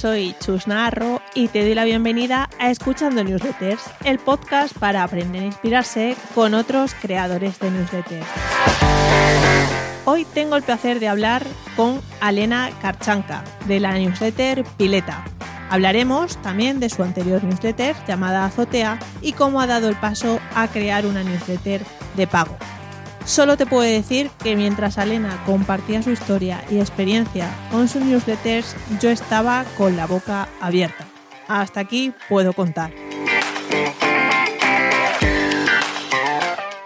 soy Chus Naharro y te doy la bienvenida a Escuchando Newsletters, el podcast para aprender a inspirarse con otros creadores de newsletters. Hoy tengo el placer de hablar con Alena Karchanka, de la newsletter Pileta. Hablaremos también de su anterior newsletter llamada Azotea y cómo ha dado el paso a crear una newsletter de pago. Solo te puedo decir que mientras Alena compartía su historia y experiencia con sus newsletters, yo estaba con la boca abierta. Hasta aquí puedo contar.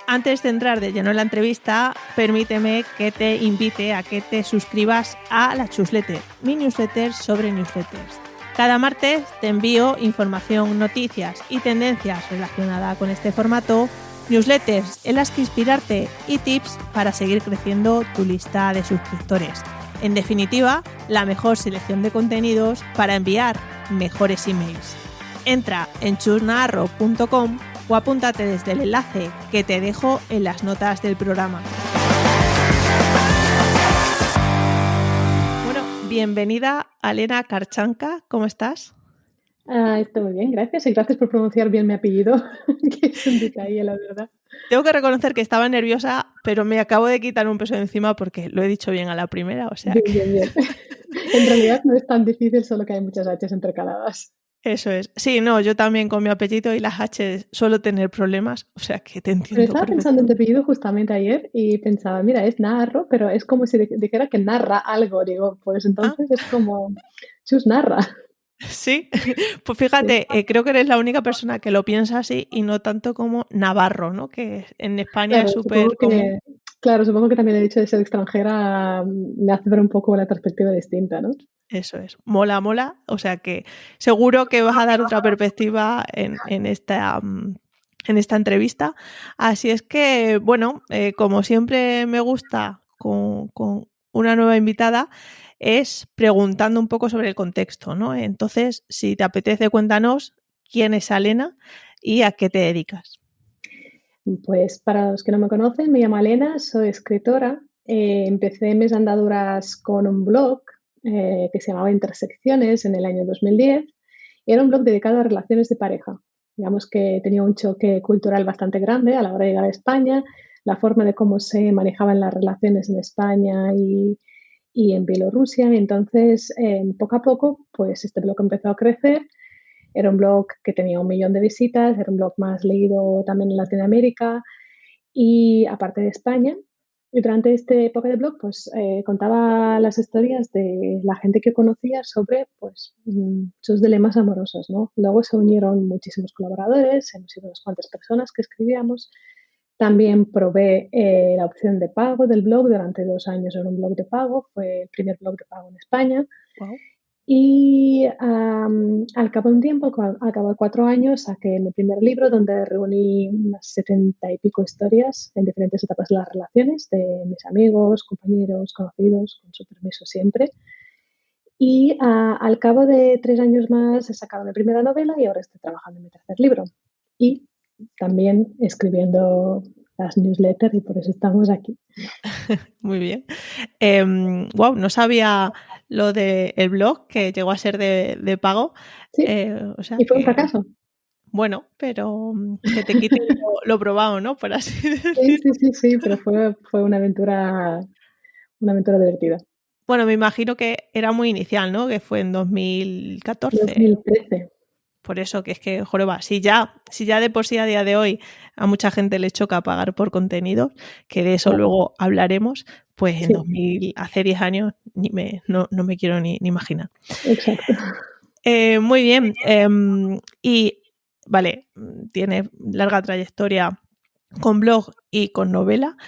Antes de entrar de lleno en la entrevista, permíteme que te invite a que te suscribas a la Chusletter, mi newsletter sobre newsletters. Cada martes te envío información, noticias y tendencias relacionadas con este formato, newsletters en las que inspirarte y tips para seguir creciendo tu lista de suscriptores. En definitiva, la mejor selección de contenidos para enviar mejores emails. Entra en chusnaharro.com o apúntate desde el enlace que te dejo en las notas del programa. Bueno, bienvenida Alena Karchanka, ¿cómo estás? Estoy muy bien, gracias. Y gracias por pronunciar bien mi apellido, que es un detalle, la verdad. Tengo que reconocer que estaba nerviosa, pero me acabo de quitar un peso de encima porque lo he dicho bien a la primera, o sea Bien. En realidad no es tan difícil, solo que hay muchas H's intercaladas. Eso es. Sí, no, yo también con mi apellido y las H suelo tener problemas, o sea que te entiendo. Pero estaba pensando en tu apellido justamente ayer y pensaba, mira, es Naharro, pero es como si dijera que narra algo. Digo, pues entonces es como Chus narra. Sí, pues fíjate, creo que eres la única persona que lo piensa así y no tanto como Navarro, ¿no? Que en España es súper común. Claro, supongo que también el hecho de ser extranjera me hace ver un poco la perspectiva distinta, ¿no? Eso es, mola, o sea que seguro que vas a dar otra perspectiva en esta entrevista. Así es que, bueno, como siempre me gusta con una nueva invitada, es preguntando un poco sobre el contexto, ¿no? Entonces, si te apetece, cuéntanos quién es Alena y a qué te dedicas. Pues para los que no me conocen, me llamo Alena, soy escritora. Empecé mis andaduras con un blog que se llamaba Intersecciones en el año 2010. Y era un blog dedicado a relaciones de pareja. Digamos que tenía un choque cultural bastante grande a la hora de llegar a España, la forma de cómo se manejaban las relaciones en España y en Bielorrusia. Entonces, poco a poco, pues este blog empezó a crecer. Era un blog que tenía 1 millón de visitas, era un blog más leído también en Latinoamérica y aparte de España. Y durante esta época de blog, pues contaba las historias de la gente que conocía sobre pues, sus dilemas amorosos, ¿no? Luego se unieron muchísimos colaboradores, hemos sido unas cuantas personas que escribíamos. También probé la opción de pago del blog durante 2 años. Era un blog de pago, fue el primer blog de pago en España. Wow. Y al cabo de un tiempo, al cabo de 4 años, saqué mi primer libro donde reuní unas 70 y pico historias en diferentes etapas de las relaciones de mis amigos, compañeros, conocidos, con su permiso siempre. Y al cabo de 3 años más he sacado mi primera novela y ahora estoy trabajando en mi tercer libro. Y también escribiendo las newsletters y por eso estamos aquí. Muy bien. Wow, no sabía lo del blog que llegó a ser de pago. Sí, O sea y fue un que, fracaso. bueno, pero que te quiten lo probado, ¿no? Por así decirlo. Sí, pero fue una aventura divertida. Bueno, me imagino que era muy inicial, ¿no? Que fue en 2014. 2013. Por eso que es que, joroba, si ya de por sí a día de hoy a mucha gente le choca pagar por contenido, que de eso luego hablaremos, pues en hace 10 años no me quiero ni imaginar. Exacto. Muy bien. Y vale, tiene larga trayectoria con blog y con novela,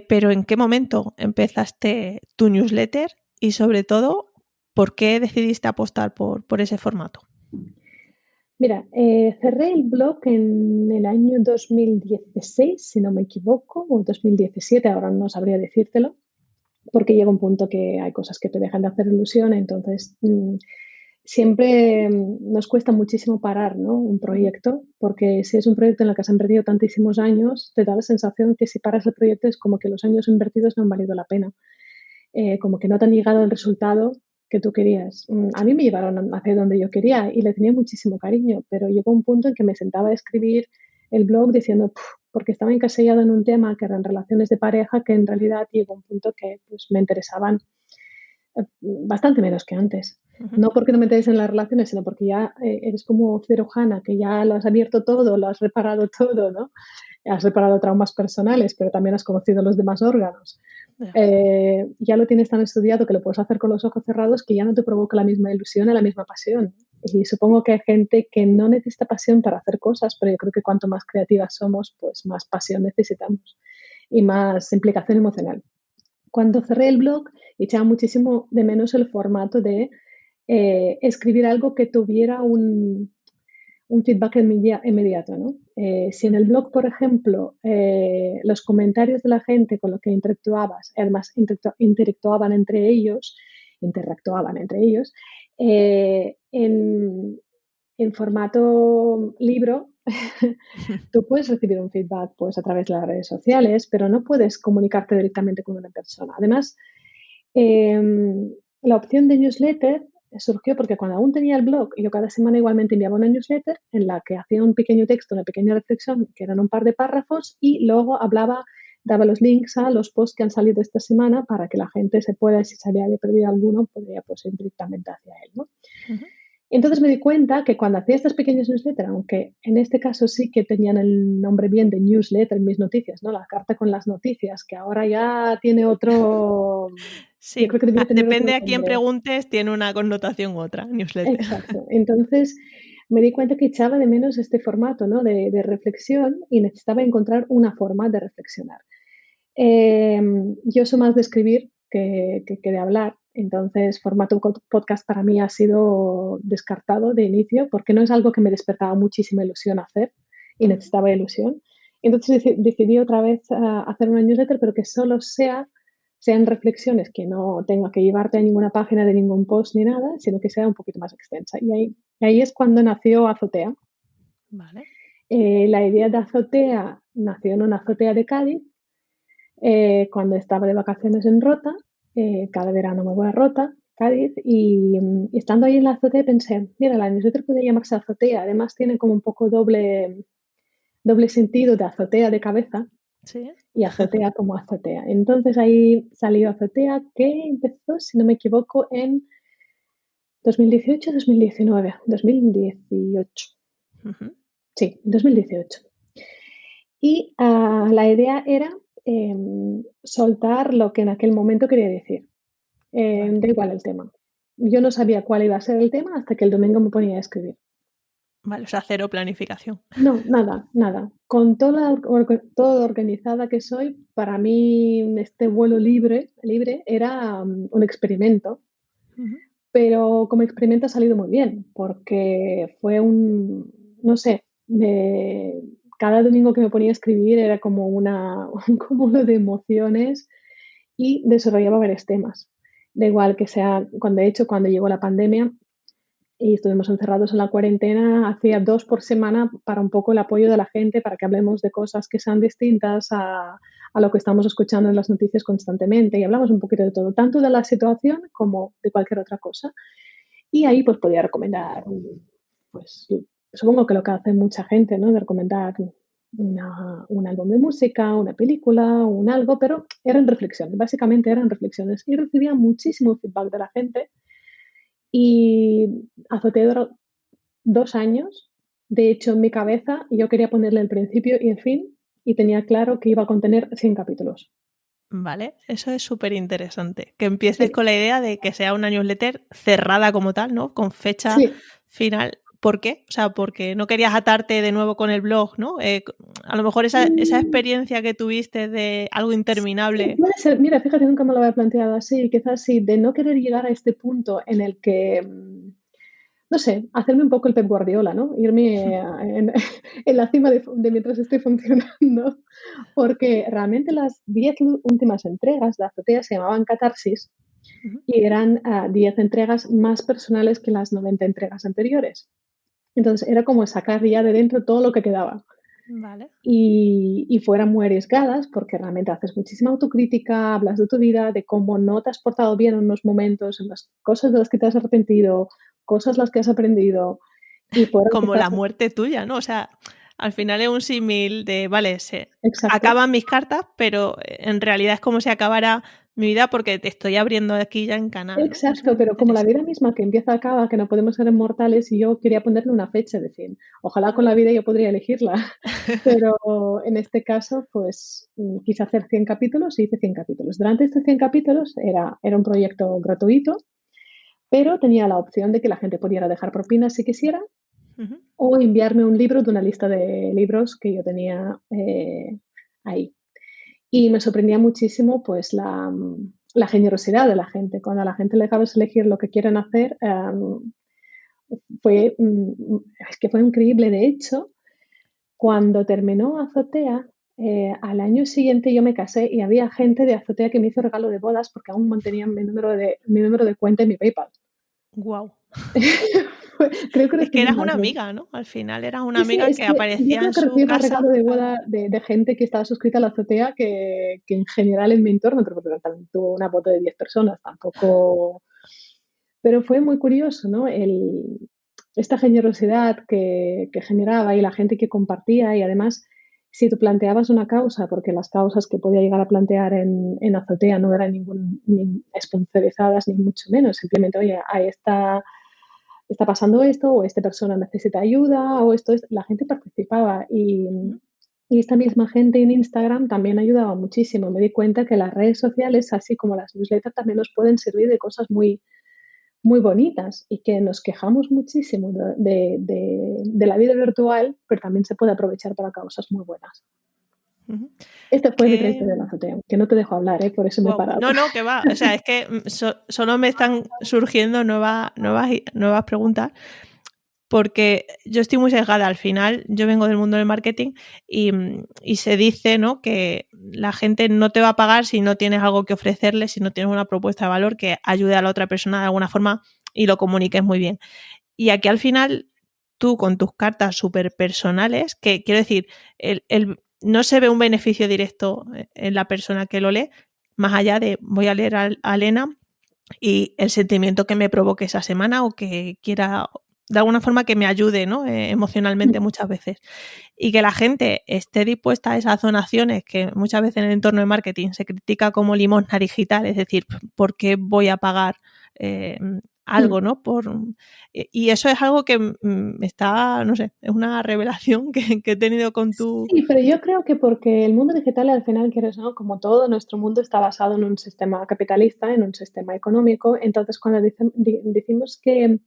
pero ¿en qué momento empezaste tu newsletter? Y sobre todo, ¿por qué decidiste apostar por ese formato? Mira, cerré el blog en el año 2016, si no me equivoco, o 2017, ahora no sabría decírtelo, porque llega un punto que hay cosas que te dejan de hacer ilusión, entonces siempre nos cuesta muchísimo parar, ¿no? Un proyecto, porque si es un proyecto en el que has invertido tantísimos años, te da la sensación que si paras el proyecto es como que los años invertidos no han valido la pena, como que no te han llegado el resultado que tú querías. A mí me llevaron hacia donde yo quería y le tenía muchísimo cariño, pero llegó un punto en que me sentaba a escribir el blog diciendo, porque estaba encasillada en un tema que eran relaciones de pareja, que en realidad llegó un punto que pues, me interesaban bastante menos que antes. Ujú. No porque no me interesen las relaciones, sino porque ya eres como cirujana, que ya lo has abierto todo, lo has reparado todo, ¿no? Has reparado traumas personales, pero también has conocido los demás órganos. Ya. Ya lo tienes tan estudiado que lo puedes hacer con los ojos cerrados que ya no te provoca la misma ilusión y la misma pasión. Y supongo que hay gente que no necesita pasión para hacer cosas, pero yo creo que cuanto más creativas somos, pues más pasión necesitamos y más implicación emocional. Cuando cerré el blog, echaba muchísimo de menos el formato de escribir algo que tuviera un feedback inmediato, ¿no? Si en el Ujú. blog, por ejemplo, los comentarios de la gente con los que interactuabas, además interactuaban entre ellos, en formato libro, tú puedes recibir un feedback pues, a través de las redes sociales, pero no puedes comunicarte directamente con una persona. Además, la opción de newsletter surgió porque cuando aún tenía el blog, yo cada semana igualmente enviaba una newsletter en la que hacía un pequeño texto, una pequeña reflexión, que eran un par de párrafos, y luego daba los links a los posts que han salido esta semana para que la gente se pueda, si se había perdido alguno, podría pues, ir directamente hacia él, ¿no? Ujú. Entonces me di cuenta que cuando hacía estas pequeñas newsletters, aunque en este caso sí que tenían el nombre bien de newsletter en mis noticias, ¿no? La carta con las noticias, que ahora ya tiene otro, yo Sí, creo que debería tener depende otro a quién nombre. preguntes, tiene una connotación u otra, newsletter. Exacto. Entonces me di cuenta que echaba de menos este formato, ¿no? De reflexión y necesitaba encontrar una forma de reflexionar. Yo soy más de escribir que de hablar, entonces formato podcast para mí ha sido descartado de inicio porque no es algo que me despertaba muchísima ilusión hacer y Ujú. necesitaba ilusión. Entonces decidí otra vez hacer una newsletter, pero que solo sean reflexiones, que no tenga que llevarte a ninguna página de ningún post ni nada, sino que sea un poquito más extensa. Y ahí es cuando nació Azotea. Vale. La idea de Azotea nació en una azotea de Cádiz cuando estaba de vacaciones en Rota. Cada verano me voy a Rota, Cádiz, y estando ahí en la azotea pensé, mira, la newsletter puede llamarse Azotea, además tiene como un poco doble sentido de azotea de cabeza Sí. y azotea como azotea. Entonces ahí salió Azotea, que empezó, si no me equivoco, en 2018, 2019, 2018. Ujú. Sí, 2018. Y la idea era soltar lo que en aquel momento quería decir. Vale. Da igual el tema. Yo no sabía cuál iba a ser el tema hasta que el domingo me ponía a escribir. Vale, o sea, cero planificación. No, nada, nada. Con todo organizada que soy, para mí este vuelo libre era un experimento, Ujú. pero como experimento ha salido muy bien, porque no sé, cada domingo que me ponía a escribir era como un cúmulo de emociones y desarrollaba varios temas. Da igual que sea, cuando llegó la pandemia y estuvimos encerrados en la cuarentena, hacía 2 por semana para un poco el apoyo de la gente, para que hablemos de cosas que sean distintas a lo que estamos escuchando en las noticias constantemente, y hablamos un poquito de todo, tanto de la situación como de cualquier otra cosa. Y ahí, pues, podía recomendar, pues, supongo que lo que hace mucha gente, ¿no? De recomendar un álbum de música, una película, un algo, pero eran reflexiones, básicamente eran reflexiones. Y recibía muchísimo feedback de la gente y Azotea duró 2 años. De hecho, en mi cabeza yo quería ponerle el principio y el fin, y tenía claro que iba a contener 100 capítulos. Vale, eso es súper interesante. Que empieces Sí, con la idea de que sea una newsletter cerrada como tal, ¿no? Con fecha sí. final. ¿Por qué? O sea, porque no querías atarte de nuevo con el blog, ¿no? A lo mejor esa Mm. experiencia que tuviste de algo Sí, interminable. puede ser. Mira, fíjate, nunca me lo había planteado así. Quizás sí, de no querer llegar a este punto en el que, no sé, hacerme un poco el Pep Guardiola, ¿no? Irme en, en la cima de mientras estoy funcionando. Porque realmente las 10 últimas entregas de Azotea se llamaban Catarsis Ujú. y eran 10 entregas más personales que las 90 entregas anteriores. Entonces era como sacar ya de dentro todo lo que quedaba. Vale. y fueran muy arriesgadas porque realmente haces muchísima autocrítica, hablas de tu vida, de cómo no te has portado bien en unos momentos, en las cosas de las que te has arrepentido, cosas las que has aprendido y fueron Como quizás... la muerte tuya, ¿no? O sea, al final es un símil de, vale, se Exacto. acaban mis cartas, pero en realidad es como si acabara mi vida porque te estoy abriendo aquí ya en canal, ¿no? Es Exacto, muy pero como la vida interesante. misma que empieza acaba, que no podemos ser inmortales, y yo quería ponerle una fecha de fin. Ojalá con la vida yo podría elegirla, pero en este caso, pues, quise hacer 100 capítulos y hice 100 capítulos. Durante estos 100 capítulos era un proyecto gratuito, pero tenía la opción de que la gente pudiera dejar propinas si quisiera, Ujú. o enviarme un libro de una lista de libros que yo tenía, ahí. Y me sorprendía muchísimo, pues, la generosidad de la gente. Cuando a la gente le acabas elegir lo que quieren hacer, fue, es que fue increíble. De hecho, cuando terminó Azotea, al año siguiente yo me casé y había gente de Azotea que me hizo regalo de bodas porque aún mantenían mi número de cuenta en mi PayPal. Guau. Creo que Es que recibí eras más una de... amiga, ¿no? Al final eras una Sí, sí, amiga es que que yo aparecía creo en que su recibí más regalo casa de cada... boda de gente que estaba suscrita a la azotea que en general en mi entorno, pero porque también tuvo una boda de 10 personas, tampoco... Pero fue muy curioso, ¿no? Esta generosidad que generaba y la gente que compartía, y además, si tú planteabas una causa, porque las causas que podía llegar a plantear en azotea no eran ni sponsorizadas ni mucho menos, simplemente, oye, ahí está pasando esto, o esta persona necesita ayuda, o esto es, la gente participaba, Ujú. y esta misma gente en Instagram también ayudaba muchísimo. Me di cuenta que las redes sociales, así como las newsletters, también nos pueden servir de cosas muy, muy bonitas, y que nos quejamos muchísimo de la vida virtual, pero también se puede aprovechar para causas muy buenas. Ujú. Este fue mi Que, trayecto del azoteo, que no te dejo hablar, por eso me he wow. parado. No, no, que va. O sea, es que solo me están surgiendo nuevas preguntas porque yo estoy muy sesgada. Al final, yo vengo del mundo del marketing y se dice, ¿no?, que la gente no te va a pagar si no tienes algo que ofrecerle, si no tienes una propuesta de valor que ayude a la otra persona de alguna forma y lo comuniques muy bien. Y aquí al final, tú con tus cartas súper personales, que quiero decir, no se ve un beneficio directo en la persona que lo lee, más allá de voy a leer a Elena y el sentimiento que me provoque esa semana o que quiera de alguna forma que me ayude, ¿no?, emocionalmente muchas veces. Y que la gente esté dispuesta a esas donaciones que muchas veces en el entorno de marketing se critica como limosna digital, es decir, ¿por qué voy a pagar algo, ¿no? Y eso es algo que está, no sé, es una revelación que he tenido con tu... Sí, pero yo creo que porque el mundo digital, al final, quieres o no, como todo nuestro mundo está basado en un sistema capitalista, en un sistema económico. Entonces, cuando decimos que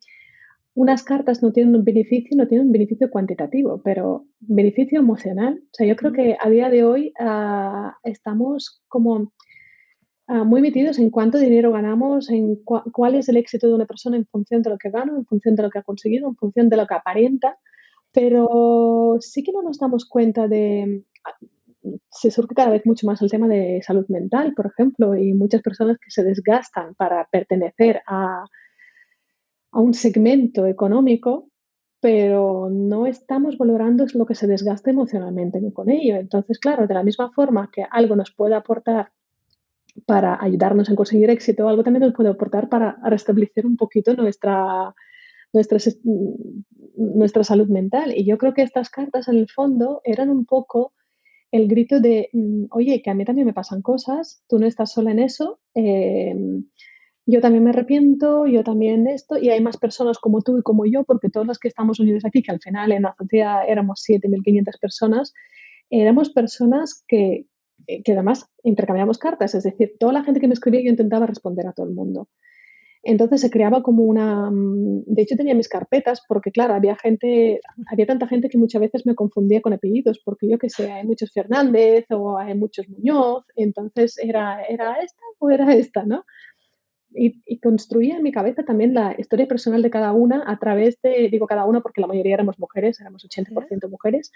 unas cartas no tienen un beneficio, no tienen un beneficio cuantitativo, pero beneficio emocional. O sea, yo creo que a día de hoy, estamos como, muy metidos en cuánto dinero ganamos, en cuál es el éxito de una persona en función de lo que gana, en función de lo que ha conseguido, en función de lo que aparenta, pero sí que no nos damos cuenta de... Se surge cada vez mucho más el tema de salud mental, por ejemplo, y muchas personas que se desgastan para pertenecer a un segmento económico, pero no estamos valorando lo que se desgasta emocionalmente con ello. Entonces, claro, de la misma forma que algo nos puede aportar para ayudarnos en conseguir éxito, algo también nos puede aportar para restablecer un poquito nuestra, nuestra salud mental. Y yo creo que estas cartas, en el fondo, eran un poco el grito de, oye, que a mí también me pasan cosas, tú no estás sola en eso, yo también me arrepiento, yo también esto, y hay más personas como tú y como yo, porque todos los que estamos unidos aquí, que al final en la sociedad éramos 7.500 personas, éramos personas que además intercambiamos cartas, es decir, toda la gente que me escribía yo intentaba responder a todo el mundo. Entonces se creaba como una... De hecho, tenía mis carpetas porque, claro, había tanta gente que muchas veces me confundía con apellidos, porque yo que sé, hay muchos Fernández o hay muchos Muñoz, entonces ¿era esta o era esta, no? Y construía en mi cabeza también la historia personal de cada una a través de, digo cada una porque la mayoría éramos mujeres, éramos ¿Eh? 80% mujeres,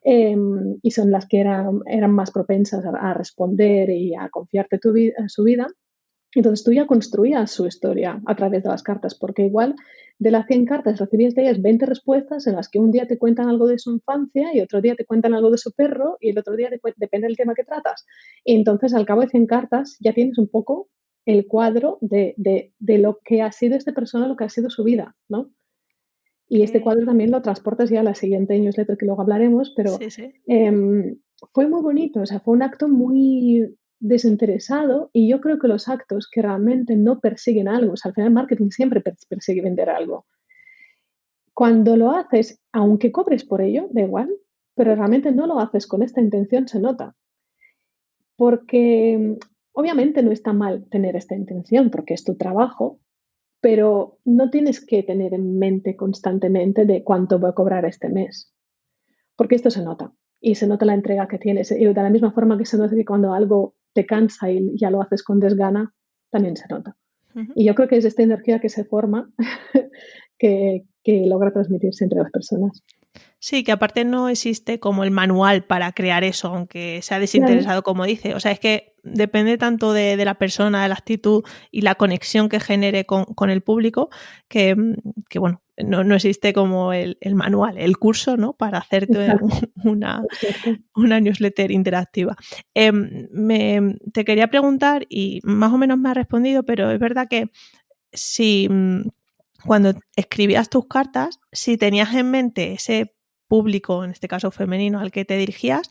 y son las que eran más propensas a responder y a confiarte su vida. Entonces tú ya construías su historia a través de las cartas, porque igual de las 100 cartas recibías de ellas 20 respuestas en las que un día te cuentan algo de su infancia y otro día te cuentan algo de su perro y el otro día depende del tema que tratas. Y entonces al cabo de 100 cartas ya tienes un poco el cuadro de lo que ha sido esta persona, lo que ha sido su vida, ¿no? Y este Que cuadro también lo transportas ya a la siguiente newsletter que luego hablaremos, pero sí, sí. fue muy bonito, o sea, fue un acto muy desinteresado y yo creo que los actos que realmente no persiguen algo, o sea, al final el marketing siempre persigue vender algo. Cuando lo haces, aunque cobres por ello, da igual, pero realmente no lo haces con esta intención, se nota. Porque obviamente no está mal tener esta intención, porque es tu trabajo, pero no tienes que tener en mente constantemente de cuánto voy a cobrar este mes, porque esto se nota y se nota la entrega que tienes. Y de la misma forma que se nota que cuando algo te cansa y ya lo haces con desgana, también se nota. Ujú. Y yo creo que es esta energía que se forma que logra transmitirse entre las personas. Sí, que aparte no existe como el manual para crear eso, aunque sea Claro, desinteresado, como dice. O sea, es que depende tanto de la persona, de la actitud y la conexión que genere con el público, que, que bueno, no existe como el manual, el curso, ¿no? Para hacerte exacto, una, exacto. una newsletter interactiva. Te quería preguntar, y más o menos me has respondido, pero es verdad que si cuando escribías tus cartas, si tenías en mente ese público, en este caso femenino, al que te dirigías,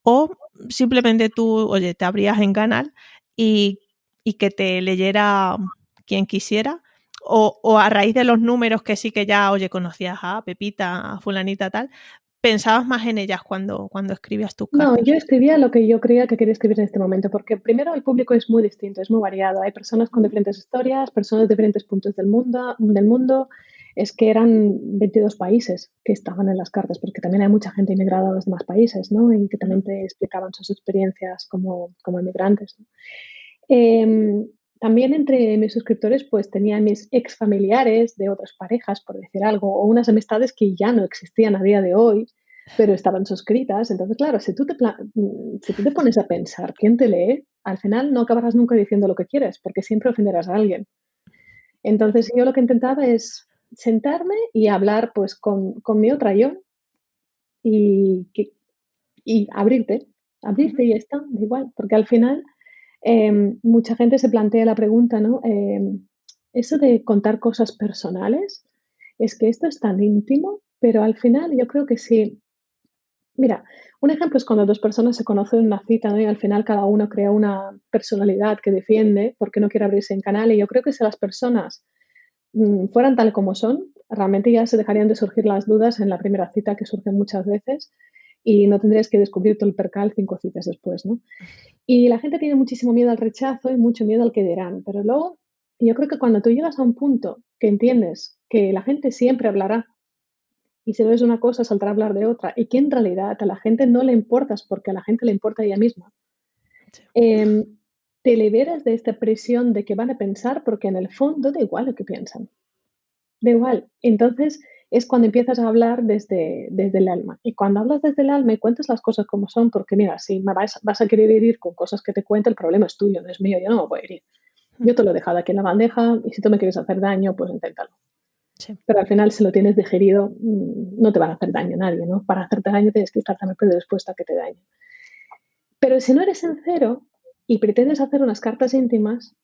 o simplemente tú, oye, te abrías en canal y, y que te leyera quien quisiera, o a raíz de los números que sí que ya, oye, conocías a Pepita, a fulanita tal, pensabas más en ellas cuando escribías tus No, yo cartas. escribía lo que yo creía que quería escribir en este momento, porque primero el público es muy distinto, es muy variado. Hay personas con diferentes historias, personas de diferentes puntos del mundo. Es que eran 22 países que estaban en las cartas, porque también hay mucha gente inmigrada a los demás países, ¿no? Y que Ujú. también te explicaban sus experiencias como inmigrantes, ¿no? Em, También entre mis suscriptores, pues tenía mis ex familiares de otras parejas, por decir algo, o unas amistades que ya no existían a día de hoy, pero estaban suscritas. Entonces, claro, si tú te pones a pensar quién te lee, al final no acabarás nunca diciendo lo que quieres, porque siempre ofenderás a alguien. Ya. Entonces, yo lo que intentaba es sentarme y hablar pues con mi otra yo y, y abrirte Ujú. y ya está, da igual, porque al final mucha gente se plantea la pregunta, ¿no? Eso de contar cosas personales, es que esto es tan íntimo, pero al final yo creo que sí. Mira, un ejemplo es cuando dos personas se conocen en una cita, ¿no? Y al final cada uno crea una personalidad que defiende porque no quiere abrirse en canal. Y yo creo que si las personas fueran tal como son, realmente ya se dejarían de surgir las dudas en la primera cita que surgen muchas veces y no tendrías que descubrir todo el percal 5 citas después, ¿no? Y la gente tiene muchísimo miedo al rechazo y mucho miedo al que dirán, pero luego yo creo que cuando tú llegas a un punto que entiendes que la gente siempre hablará y si no es una cosa saldrá a hablar de otra y que en realidad a la gente no le importas porque a la gente le importa ella misma, Sí. em, te liberas de esta presión de que van a pensar porque en el fondo da igual lo que piensan. Da igual. Entonces, es cuando empiezas a hablar desde el alma. Y cuando hablas desde el alma y cuentas las cosas como son, porque mira, si me vas a querer herir con cosas que te cuento, el problema es tuyo, no es mío, yo no me voy a herir. Yo te Ujú. lo he dejado aquí en la bandeja y si tú me quieres hacer daño, pues inténtalo. Sí. Pero al final, si lo tienes digerido, no te van a hacer daño nadie, ¿no? Para hacerte daño tienes que estar también predispuesta a que te dañe. Pero si no eres sincero y pretendes hacer unas cartas íntimas,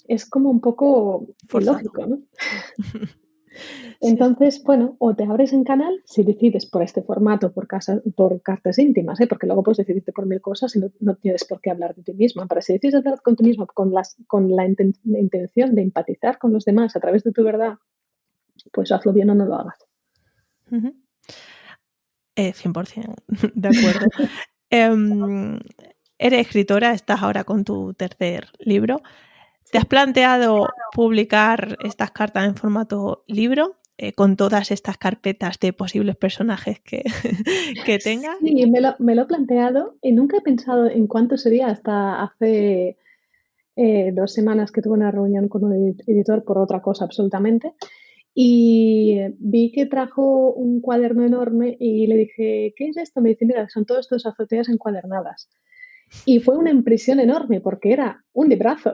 es como un poco Forzado. ilógico, ¿no? Sí. Sí, sí. Entonces, bueno, o te abres en canal si decides por este formato, por cartas íntimas, ¿eh? Porque luego puedes decidirte por mil cosas y no tienes por qué hablar de ti misma. Pero si decides hablar con ti misma con la intención de empatizar con los demás a través de tu verdad, pues hazlo bien o no lo hagas. Ujú. 100% de acuerdo. Em, Eres escritora, estás ahora con tu tercer libro. ¿Te has Sí. planteado publicar estas cartas en formato libro, con todas estas carpetas de posibles personajes que, que tengas? Sí, me lo he planteado y nunca he pensado en cuánto sería hasta hace 2 semanas que tuve una reunión con un editor por otra cosa absolutamente. Y vi que trajo un cuaderno enorme y le dije, ¿qué es esto? Me dice, mira, son todas tus azoteas encuadernadas. Y fue una impresión enorme porque era un librazo.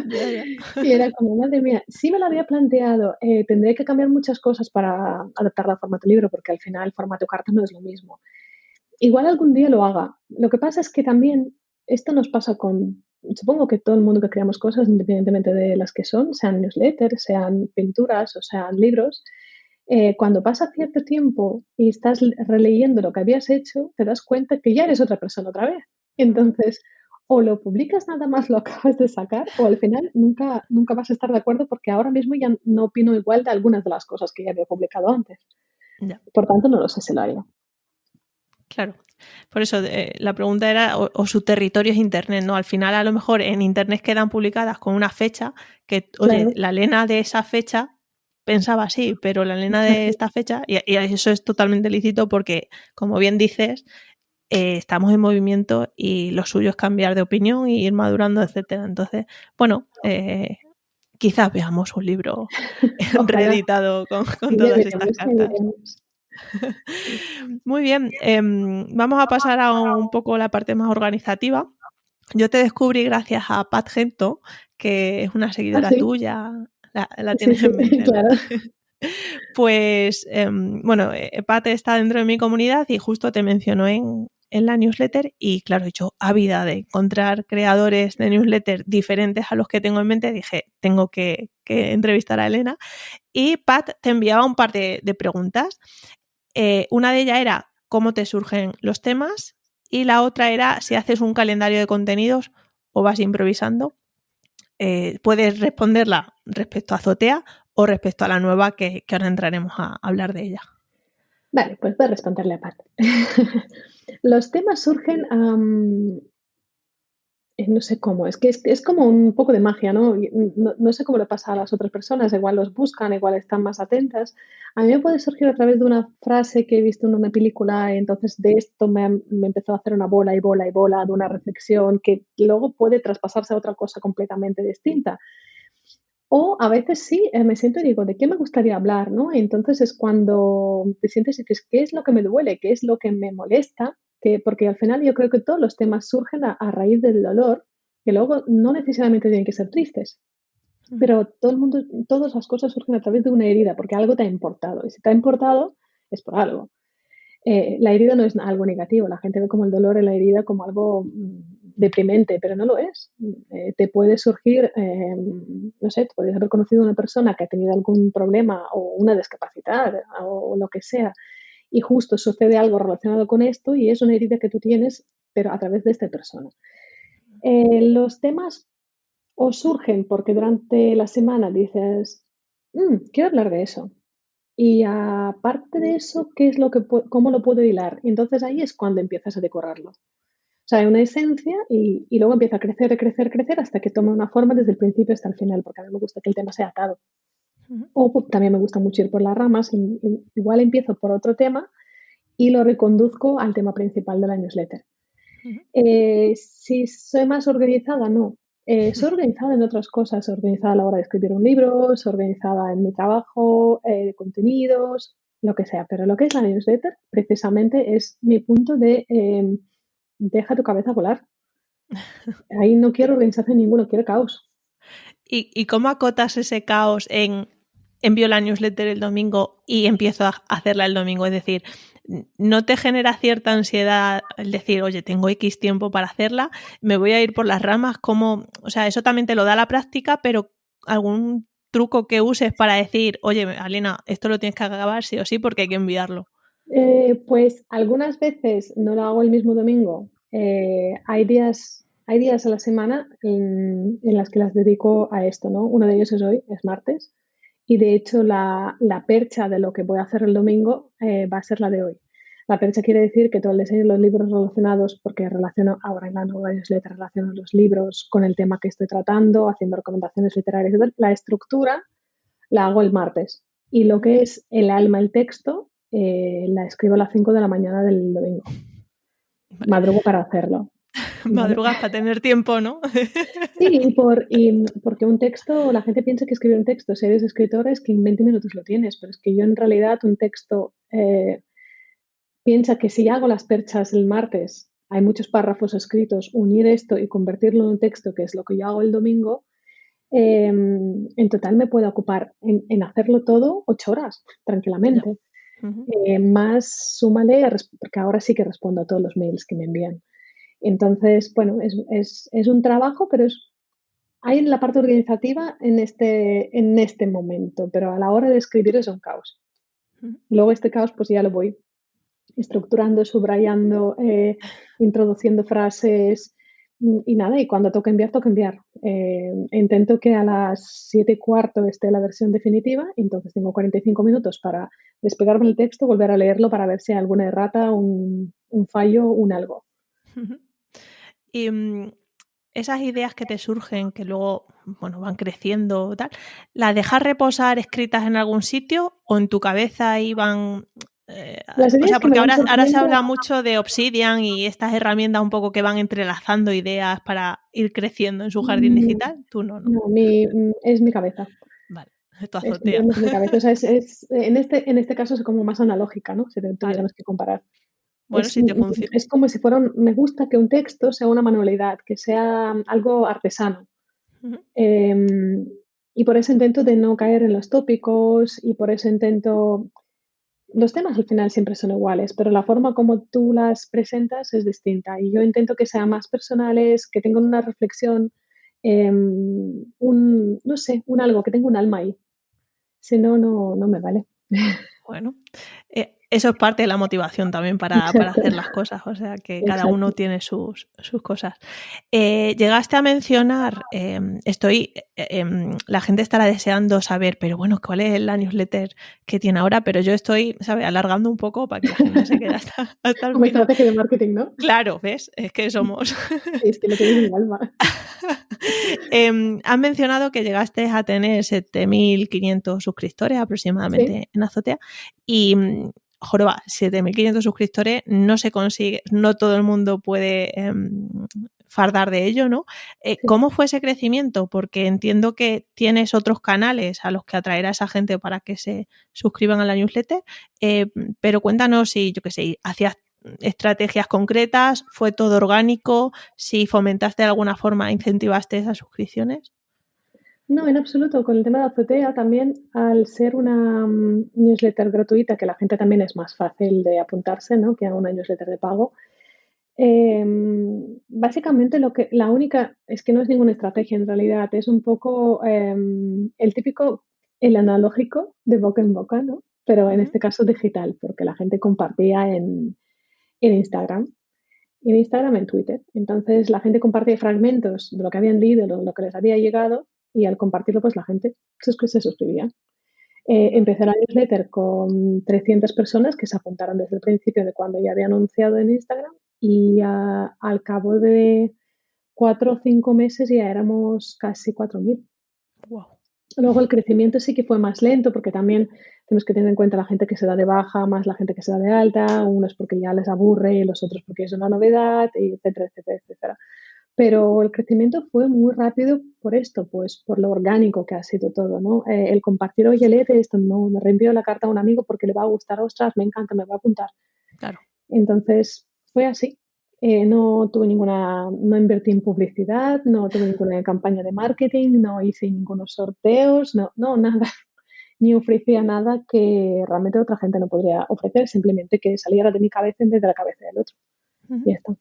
Ya, ya. Y era como, madre mía, sí me lo había planteado, tendré que cambiar muchas cosas para adaptarlo a formato libro, porque al final el formato carta no es lo mismo. Igual algún día lo haga. Lo que pasa es que también esto nos pasa con, supongo que todo el mundo que creamos cosas, independientemente de las que son, sean newsletters, sean pinturas o sean libros, cuando pasa cierto tiempo y estás releyendo lo que habías hecho, te das cuenta que ya eres otra persona otra vez. Ujú. Entonces, o lo publicas nada más lo acabas de sacar, o al final nunca vas a estar de acuerdo porque ahora mismo ya no opino igual de algunas de las cosas que ya había publicado antes. Ya, Por tanto, no lo sé si lo haría. claro. Por eso la pregunta era, o su territorio es Internet, ¿no? Al final, a lo mejor en Internet quedan publicadas con una fecha que, oye, Claro, la Elena de esa fecha pensaba así, pero la Elena de exacto. esta fecha, y eso es totalmente lícito porque, como bien dices, estamos en movimiento y lo suyo es cambiar de opinión y ir madurando, etcétera. Entonces, bueno, quizás veamos un libro Ojalá. reeditado con Ya todas estas veremos, ya cartas. veremos. Muy bien, vamos a pasar a un poco la parte más organizativa. Yo te descubrí gracias a Pat Gento, que es una Ah, seguidora sí, tuya, la sí, tienes sí, en mente, ¿no? claro. Pues, bueno, Pat está dentro de mi comunidad y justo te mencionó en la newsletter y claro, yo ávida de encontrar creadores de newsletter diferentes a los que tengo en mente, dije, tengo que entrevistar a Elena y Pat te enviaba un par de preguntas. Una de ellas era cómo te surgen los temas y la otra era si haces un calendario de contenidos o vas improvisando. Puedes responderla respecto a Azotea o respecto a la nueva que ahora entraremos a hablar de ella. Vale, pues voy a responderle a Pat. Los temas surgen, no sé cómo, es que es como un poco de magia, ¿no? No sé cómo le pasa a las otras personas, igual los buscan, igual están más atentas. A mí me puede surgir a través de una frase que he visto en una película y entonces de esto me empezó a hacer una bola y bola y bola de una reflexión que luego puede traspasarse a otra cosa completamente distinta. O a veces sí, me siento y digo, ¿de qué me gustaría hablar?, ¿no? Y entonces es cuando te sientes y dices, ¿qué es lo que me duele? ¿Qué es lo que me molesta? Porque al final yo creo que todos los temas surgen a raíz del dolor, que luego no necesariamente tienen que ser tristes, Ujú. pero todo el mundo, todas las cosas surgen a través de una herida, porque algo te ha importado. Y si te ha importado, es por algo. La herida no es algo negativo, la gente ve como el dolor en la herida como algo deprimente, pero no lo es. Te puede surgir, no sé, te puedes haber conocido a una persona que ha tenido algún problema o una discapacidad o lo que sea, y justo sucede algo relacionado con esto y es una herida que tú tienes, pero a través de esta persona. Los temas o surgen porque durante la semana dices, quiero hablar de eso. Y aparte de eso, ¿qué es lo que cómo lo puedo hilar? Y entonces ahí es cuando empiezas a decorarlo. O sea, hay una esencia y luego empieza a crecer, crecer, crecer hasta que toma una forma desde el principio hasta el final, porque a mí me gusta que el tema sea atado. Ujú. O también me gusta mucho ir por las ramas, igual empiezo por otro tema y lo reconduzco al tema principal de la newsletter. Ujú. Si soy más organizada, no. Soy organizada en otras cosas, soy organizada a la hora de escribir un libro, soy organizada en mi trabajo, de contenidos, lo que sea, pero lo que es la newsletter precisamente es mi punto de deja tu cabeza volar. Ahí no quiero organización ninguna, quiero caos. ¿Y cómo acotas ese caos en envío la newsletter el domingo y empiezo a hacerla el domingo? Es decir, ¿no te genera cierta ansiedad el decir, oye, tengo X tiempo para hacerla, me voy a ir por las ramas? ¿Cómo? O sea, eso también te lo da la práctica, pero algún truco que uses para decir, oye, Alina, esto lo tienes que acabar sí o sí porque hay que enviarlo. Pues algunas veces no lo hago el mismo domingo. Hay días a la semana en las que las dedico a esto, ¿no? Uno de ellos es hoy, es martes, y de hecho la percha de lo que voy a hacer el domingo va a ser la de hoy. La percha quiere decir que todo el diseño de los libros relacionados, porque relaciono ahora en la nueva newsletter, relaciono los libros con el tema que estoy tratando, haciendo recomendaciones literarias, etc. La estructura la hago el martes. Y lo Ujú. que es el alma, el texto, la escribo a las 5 de la mañana del domingo. Vale. Madrugo para hacerlo, ¿vale? Madrugas para tener tiempo, ¿no? Sí, porque un texto, la gente piensa que escribir un texto, si eres escritor, es que en 20 minutos lo tienes, pero es que yo en realidad un texto, piensa que si hago las perchas el martes hay muchos párrafos escritos, unir esto y convertirlo en un texto, que es lo que yo hago el domingo, en total me puede ocupar en hacerlo todo 8 horas Ya. tranquilamente. Ujú. Más súmale, porque ahora sí que respondo a todos los mails que me envían. Entonces, bueno, es un trabajo, pero hay en la parte organizativa en este momento, pero a la hora de escribir es un caos. Ujú. Luego este caos pues ya lo voy estructurando, subrayando, introduciendo frases, y nada, y cuando toca enviar, toca enviar. Intento que a las 7:15 esté la versión definitiva, y entonces tengo 45 minutos para despegarme el texto, volver a leerlo para ver si hay alguna errata, un fallo, un algo. Ujú. Y esas ideas que te surgen, que luego, bueno, van creciendo, tal, ¿las dejas reposar escritas en algún sitio o en tu cabeza y van? Las O ideas sea, que me porque van ahora se surgiendo, habla mucho de Obsidian y estas herramientas un poco que van entrelazando ideas para ir creciendo en su jardín mm, digital. Tú no, ¿no? no, es mi cabeza. Vale, es tu Es azotea. simplemente mi cabeza. O sea, en este caso es como más analógica, ¿no? Si Vale. tuviéramos que comparar. Bueno, si te funciona. Es como si fuera me gusta que un texto sea una manualidad, que sea algo artesano. Ujú. Em, y por eso intento de no caer en los tópicos y por eso intento los temas al final siempre son iguales, pero la forma como tú las presentas es distinta. Y yo intento que sean más personales, que tengan una reflexión, no sé, un algo, que tenga un alma ahí. Si no, no me vale. Bueno, eso es parte de la motivación también para Exacto, hacer las cosas, o sea que cada uno exacto. tiene sus cosas. Llegaste a mencionar, la gente estará deseando saber, pero bueno, ¿cuál es la newsletter que tiene ahora? Pero yo estoy, ¿sabes?, alargando un poco para que la gente se quede hasta el Como final. estrategia de marketing, ¿no? Claro, ¿ves? Es que somos. Sí, es que lo tienes en el alma. Has mencionado que llegaste a tener 7.500 suscriptores Sí, aproximadamente en Azotea y, joroba, 7.500 suscriptores no se consigue, no todo el mundo puede fardar de ello, ¿no? sí. ¿Cómo fue ese crecimiento? Porque entiendo que tienes otros canales a los que atraer a esa gente para que se suscriban a la newsletter, eh, pero cuéntanos si, yo qué sé, hacías estrategias concretas, fue todo orgánico, si fomentaste de alguna forma, incentivaste esas suscripciones. No, en absoluto. Con el tema de Azotea también, al ser una newsletter gratuita, que la gente también es más fácil de apuntarse, ¿no? Que a una newsletter de pago. Básicamente la única, es que no es ninguna estrategia en realidad, es un poco el típico, el analógico de boca en boca, ¿no? Pero en Ujú. este caso digital, porque la gente compartía en Instagram. En Instagram, en Twitter. Entonces, la gente comparte fragmentos de lo que habían leído, lo que les había llegado, y al compartirlo, pues la gente se suscribía. Vale. Empecé la newsletter con 300 personas que se apuntaron desde el principio de cuando ya había anunciado en Instagram y al cabo de 4 o 5 meses ya éramos casi 4.000. Wow. Luego el crecimiento sí que fue más lento porque también tenemos que tener en cuenta la gente que se da de baja, más la gente que se da de alta, unos porque ya les aburre y los otros porque es una novedad, y etcétera, etcétera, etcétera. Pero el crecimiento fue muy rápido por esto, pues por lo orgánico que ha sido todo, ¿no? El compartir, oye, léete esto, no, me reenvío la carta a un amigo porque le va a gustar, ostras, me encanta, me va a apuntar. Claro. Entonces, fue así. No invertí en publicidad, no tuve ninguna campaña de marketing, no hice ningunos sorteos, no, nada. Ni ofrecía nada que realmente otra gente no podría ofrecer, simplemente que saliera de mi cabeza en vez de la cabeza del otro. Y ya está.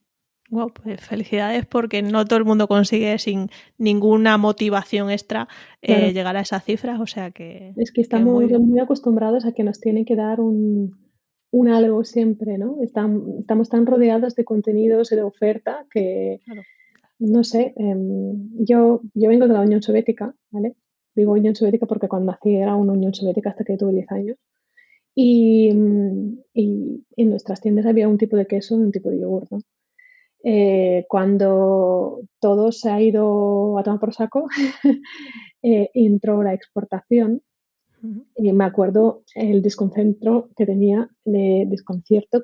Wow, pues felicidades porque no todo el mundo consigue sin ninguna motivación extra Claro, llegar a esas cifras, o sea es que que muy estamos bien. muy acostumbrados a que nos tienen que dar un algo siempre, ¿no? Estamos tan rodeados de contenidos y de oferta que, Claro. no sé, yo vengo de la Unión Soviética, ¿vale? Digo Unión Soviética porque cuando nací era una Unión Soviética hasta que tuve 10 años. Y en nuestras tiendas había un tipo de queso y un tipo de yogur, ¿no? Cuando todo se ha ido a tomar por saco, entró la exportación Ujú. y me acuerdo el desconcierto que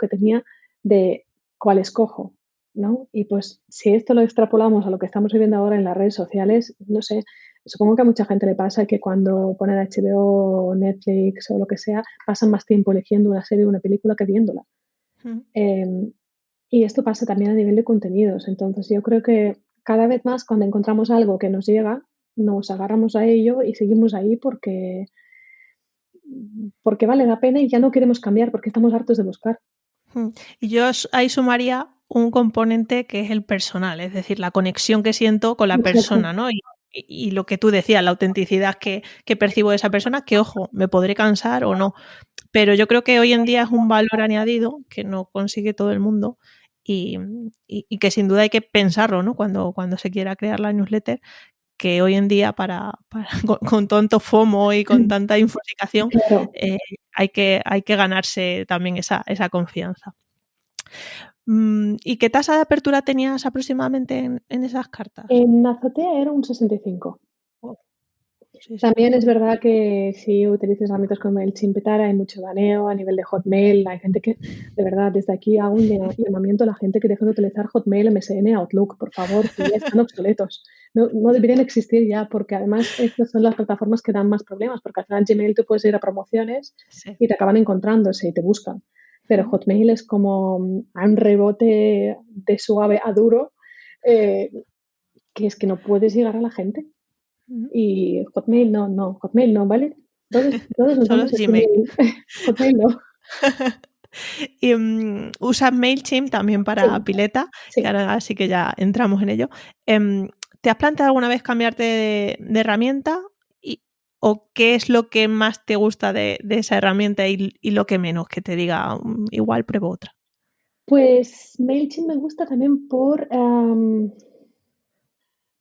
tenía de cuál escojo, ¿no? Y pues si esto lo extrapolamos a lo que estamos viviendo ahora en las redes sociales, no sé, supongo que a mucha gente le pasa que cuando ponen HBO, Netflix o lo que sea, pasan más tiempo eligiendo una serie o una película que viéndola. Ujú. Em, Y esto pasa también a nivel de contenidos. Entonces, yo creo que cada vez más cuando encontramos algo que nos llega, nos agarramos a ello y seguimos ahí porque vale la pena y ya no queremos cambiar porque estamos hartos de buscar. Y yo ahí sumaría un componente que es el personal, es decir, la conexión que siento con la persona, ¿no? Y lo que tú decías, la autenticidad que percibo de esa persona, que ojo, me podré cansar o no, pero yo creo que hoy en día es un valor añadido que no consigue todo el mundo y que sin duda hay que pensarlo, ¿no? Cuando se quiera crear la newsletter, que hoy en día con tanto FOMO y con tanta infoxicación, Claro. hay que ganarse también esa confianza. ¿Y qué tasa de apertura tenías aproximadamente en esas cartas? En Azotea era un 65. Oh, sí. También es verdad que si utilizas herramientas como MailChimp y tal, hay mucho baneo a nivel de Hotmail. Hay gente que, de verdad, desde aquí hago un llamamiento a la gente que deje de utilizar Hotmail, MSN, Outlook, por favor, que ya están obsoletos. No deberían existir ya, porque además estas son las plataformas que dan más problemas, porque al final Gmail tú puedes ir a promociones y te acaban encontrándose y te buscan. Pero Hotmail es como un rebote de suave a duro, que es que no puedes llegar a la gente. Y Hotmail no, ¿vale? Todos Solo usamos Gmail. Hotmail no. Y usas MailChimp también para Pileta, Sí. que ahora sí que ya entramos en ello. ¿Te has planteado alguna vez cambiarte de herramienta? ¿O qué es lo que más te gusta de esa herramienta y lo que menos? Que te diga, igual pruebo otra. Pues MailChimp me gusta también por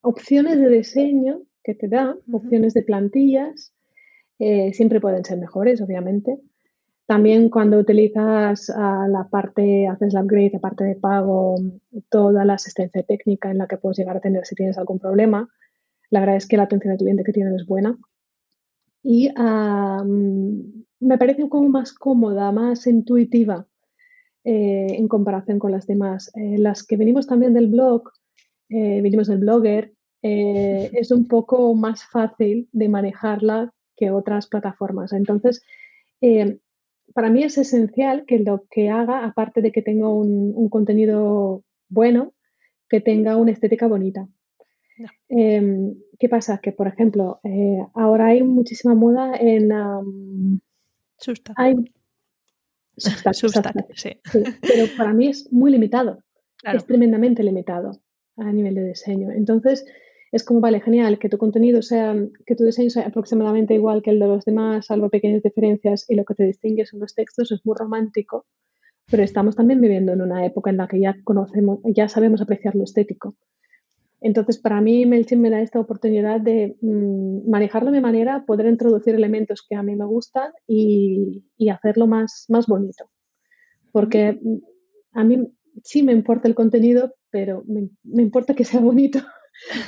opciones de diseño que te da, opciones de plantillas. Siempre pueden ser mejores, obviamente. También cuando utilizas la parte, haces la upgrade, la parte de pago, toda la asistencia técnica en la que puedes llegar a tener si tienes algún problema. La verdad es que la atención al cliente que tienen es buena. Y me parece como más cómoda, más intuitiva en comparación con las demás. Las que venimos también del blog, venimos del Blogger, es un poco más fácil de manejarla que otras plataformas. Entonces, para mí es esencial que lo que haga, aparte de que tenga un contenido bueno, que tenga una estética bonita. No. ¿Qué pasa? Que, por ejemplo, ahora hay muchísima moda en... Substack. Substack, sí. sí. Pero para mí es muy limitado. Claro. Es tremendamente limitado a nivel de diseño. Entonces, es como, vale, genial, que tu contenido sea, que tu diseño sea aproximadamente igual que el de los demás, salvo pequeñas diferencias, y lo que te distingue son los textos, es muy romántico, pero estamos también viviendo en una época en la que ya conocemos, ya sabemos apreciar lo estético. Entonces, para mí, MailChimp me da esta oportunidad de manejarlo de mi manera, poder introducir elementos que a mí me gustan y hacerlo más bonito. Porque a mí sí me importa el contenido, pero me importa que sea bonito.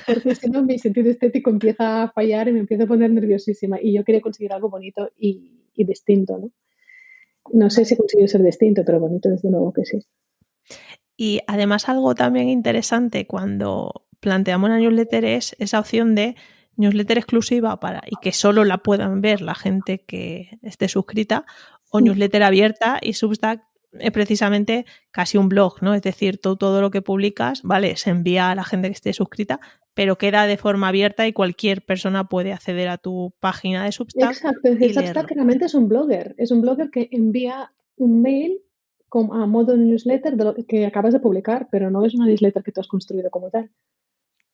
Porque si no, mi sentido estético empieza a fallar y me empiezo a poner nerviosísima. Y yo quería conseguir algo bonito y distinto, ¿no? No sé si consigo ser distinto, pero bonito desde luego que sí. Y además algo también interesante cuando planteamos una newsletter es esa opción de newsletter exclusiva y que solo la puedan ver la gente que esté suscrita, o newsletter abierta, y Substack es precisamente casi un blog, ¿no? Es decir, todo lo que publicas, vale, se envía a la gente que esté suscrita, pero queda de forma abierta y cualquier persona puede acceder a tu página de Substack. Exacto, Substack realmente es un blogger que envía un mail a modo de newsletter de lo que acabas de publicar, pero no es una newsletter que tú has construido como tal.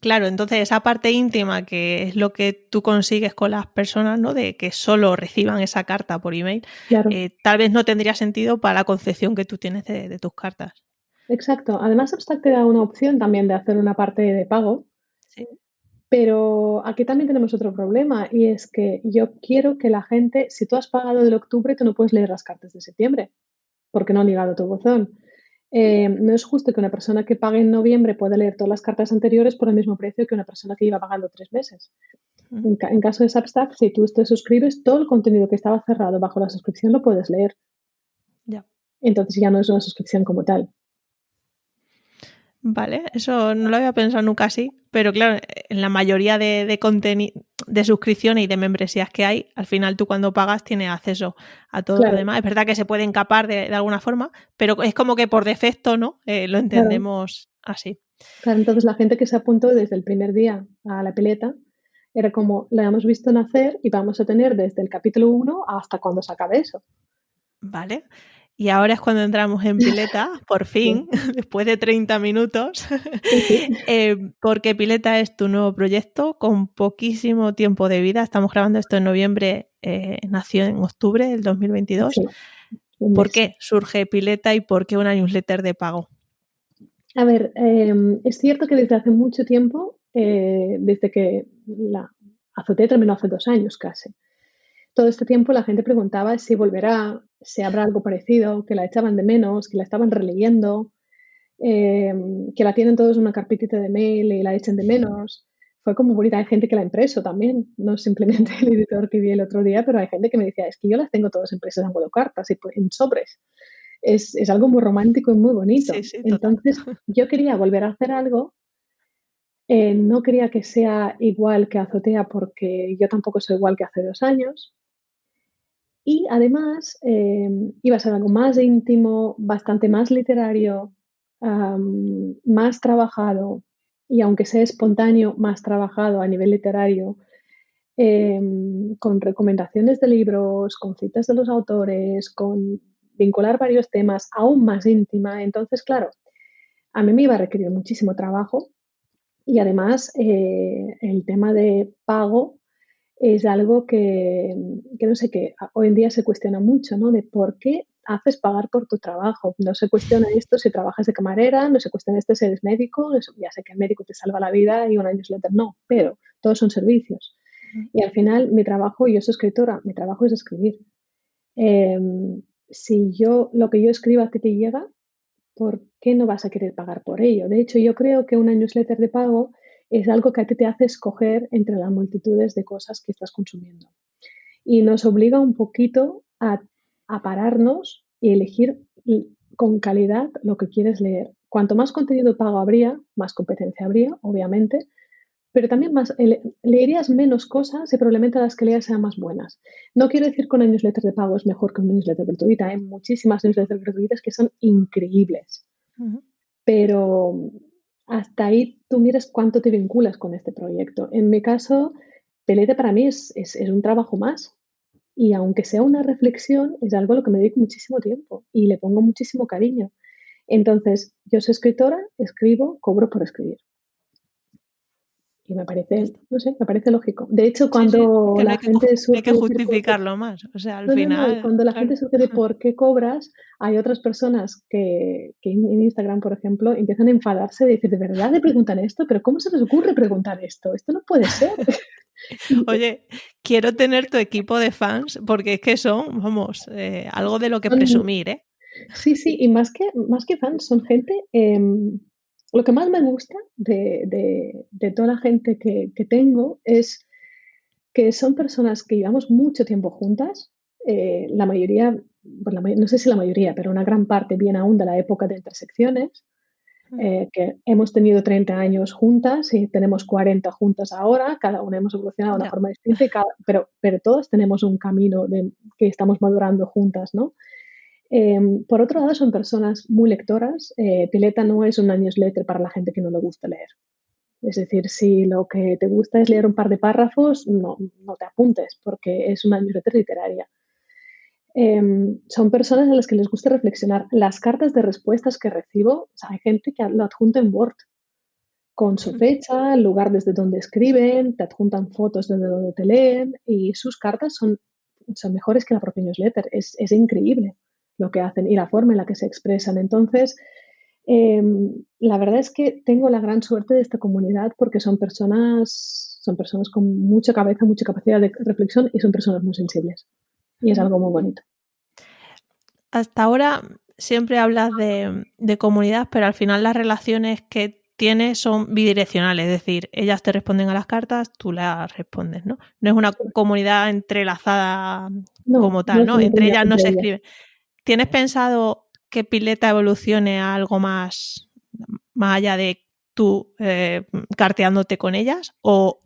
Claro, entonces esa parte íntima, que es lo que tú consigues con las personas, ¿no? De que solo reciban esa carta por email, claro. Tal vez no tendría sentido para la concepción que tú tienes de tus cartas. Exacto. Además, Substack te da una opción también de hacer una parte de pago. Sí. Pero aquí también tenemos otro problema, y es que yo quiero que la gente, si tú has pagado del octubre, tú no puedes leer las cartas de septiembre, porque no han llegado a tu buzón. No es justo que una persona que pague en noviembre pueda leer todas las cartas anteriores por el mismo precio que una persona que iba pagando 3 meses. En caso de Substack, si tú te suscribes, todo el contenido que estaba cerrado bajo la suscripción lo puedes leer. Ya. Entonces ya no es una suscripción como tal. Vale, eso no lo había pensado nunca así, pero claro, en la mayoría de contenido, de suscripciones y de membresías que hay, al final tú cuando pagas tienes acceso a todo lo demás. Es verdad que se puede encapar de alguna forma, pero es como que por defecto, ¿no? Lo entendemos así. Claro, entonces la gente que se apuntó desde el primer día a la pileta era como, la hemos visto nacer y vamos a tener desde el capítulo 1 hasta cuando se acabe eso. Vale. Y ahora es cuando entramos en pileta, por fin, sí. Después de 30 minutos, sí. Porque Pileta es tu nuevo proyecto con poquísimo tiempo de vida. Estamos grabando esto en noviembre, nació en octubre del 2022. Sí, ¿por qué surge Pileta y por qué una newsletter de pago? A ver, es cierto que desde hace mucho tiempo, desde que la Azotea terminó hace 2 años casi, todo este tiempo la gente preguntaba si volverá, si habrá algo parecido, que la echaban de menos, que la estaban releyendo, que la tienen todos en una carpetita de mail y la echen de menos. Fue como bonita. Hay gente que la ha impreso también, no simplemente el editor que vi el otro día, pero hay gente que me decía, es que yo las tengo todas impresas en cartas y en sobres. Es algo muy romántico y muy bonito. Sí, entonces, yo quería volver a hacer algo. No quería que sea igual que Azotea porque yo tampoco soy igual que hace 2 años. Y además, iba a ser algo más íntimo, bastante más literario, más trabajado, y aunque sea espontáneo, más trabajado a nivel literario, con recomendaciones de libros, con citas de los autores, con vincular varios temas, aún más íntima. Entonces, claro, a mí me iba a requerir muchísimo trabajo y además el tema de pago es algo que no sé, que hoy en día se cuestiona mucho, ¿no? De por qué haces pagar por tu trabajo. No se cuestiona esto si trabajas de camarera, no se cuestiona esto si eres médico, ya sé que el médico te salva la vida y una newsletter no, pero todos son servicios. Y al final mi trabajo, yo soy escritora, mi trabajo es escribir. Si lo que yo escribo a ti te llega, ¿por qué no vas a querer pagar por ello? De hecho, yo creo que una newsletter de pago es algo que a ti te hace escoger entre las multitudes de cosas que estás consumiendo. Y nos obliga un poquito a pararnos y elegir con calidad lo que quieres leer. Cuanto más contenido de pago habría, más competencia habría, obviamente, pero también leerías menos cosas y probablemente las que leas sean más buenas. No quiero decir que una newsletter de pago es mejor que una newsletter gratuita. Hay muchísimas newsletters gratuitas que son increíbles. Uh-huh. Pero hasta ahí tú miras cuánto te vinculas con este proyecto. En mi caso, Pileta para mí es un trabajo más. Y aunque sea una reflexión, es algo a lo que me dedico muchísimo tiempo y le pongo muchísimo cariño. Entonces, yo soy escritora, escribo, cobro por escribir. Y me parece, no sé, me parece lógico. De hecho, cuando sí. la gente surge... Hay que justificarlo más. O sea, al final... No, cuando la gente surge de por qué cobras, hay otras personas que en Instagram, por ejemplo, empiezan a enfadarse y decir, ¿de verdad le preguntan esto? ¿Pero cómo se les ocurre preguntar esto? Esto no puede ser. Oye, quiero tener tu equipo de fans porque es que son, vamos, algo de lo que presumir, ¿eh? Sí, y más que fans, son gente... lo que más me gusta de toda la gente que tengo es que son personas que llevamos mucho tiempo juntas. La mayoría, no sé si la mayoría, pero una gran parte viene aún de la época de intersecciones, que hemos tenido 30 años juntas y tenemos 40 juntas ahora, cada una hemos evolucionado de una forma distinta, pero todas tenemos un camino que estamos madurando juntas, ¿no? Por otro lado, son personas muy lectoras. Pileta no es una newsletter para la gente que no le gusta leer. Es decir, si lo que te gusta es leer un par de párrafos, no te apuntes, porque es una newsletter literaria. Son personas a las que les gusta reflexionar. Las cartas de respuestas que recibo, o sea, hay gente que lo adjunta en Word, con su fecha, el lugar desde donde escriben, te adjuntan fotos desde donde te leen, y sus cartas son mejores que la propia newsletter. Es increíble lo que hacen y la forma en la que se expresan. Entonces, la verdad es que tengo la gran suerte de esta comunidad porque son personas con mucha cabeza, mucha capacidad de reflexión y son personas muy sensibles. Y es algo muy bonito. Hasta ahora siempre hablas de comunidad, pero al final las relaciones que tienes son bidireccionales, es decir, ellas te responden a las cartas, tú las respondes, ¿no? No es una comunidad entrelazada como tal, ¿no? Entre ellas no se escribe. ¿Tienes pensado que Pileta evolucione a algo más allá de tú carteándote con ellas? ¿O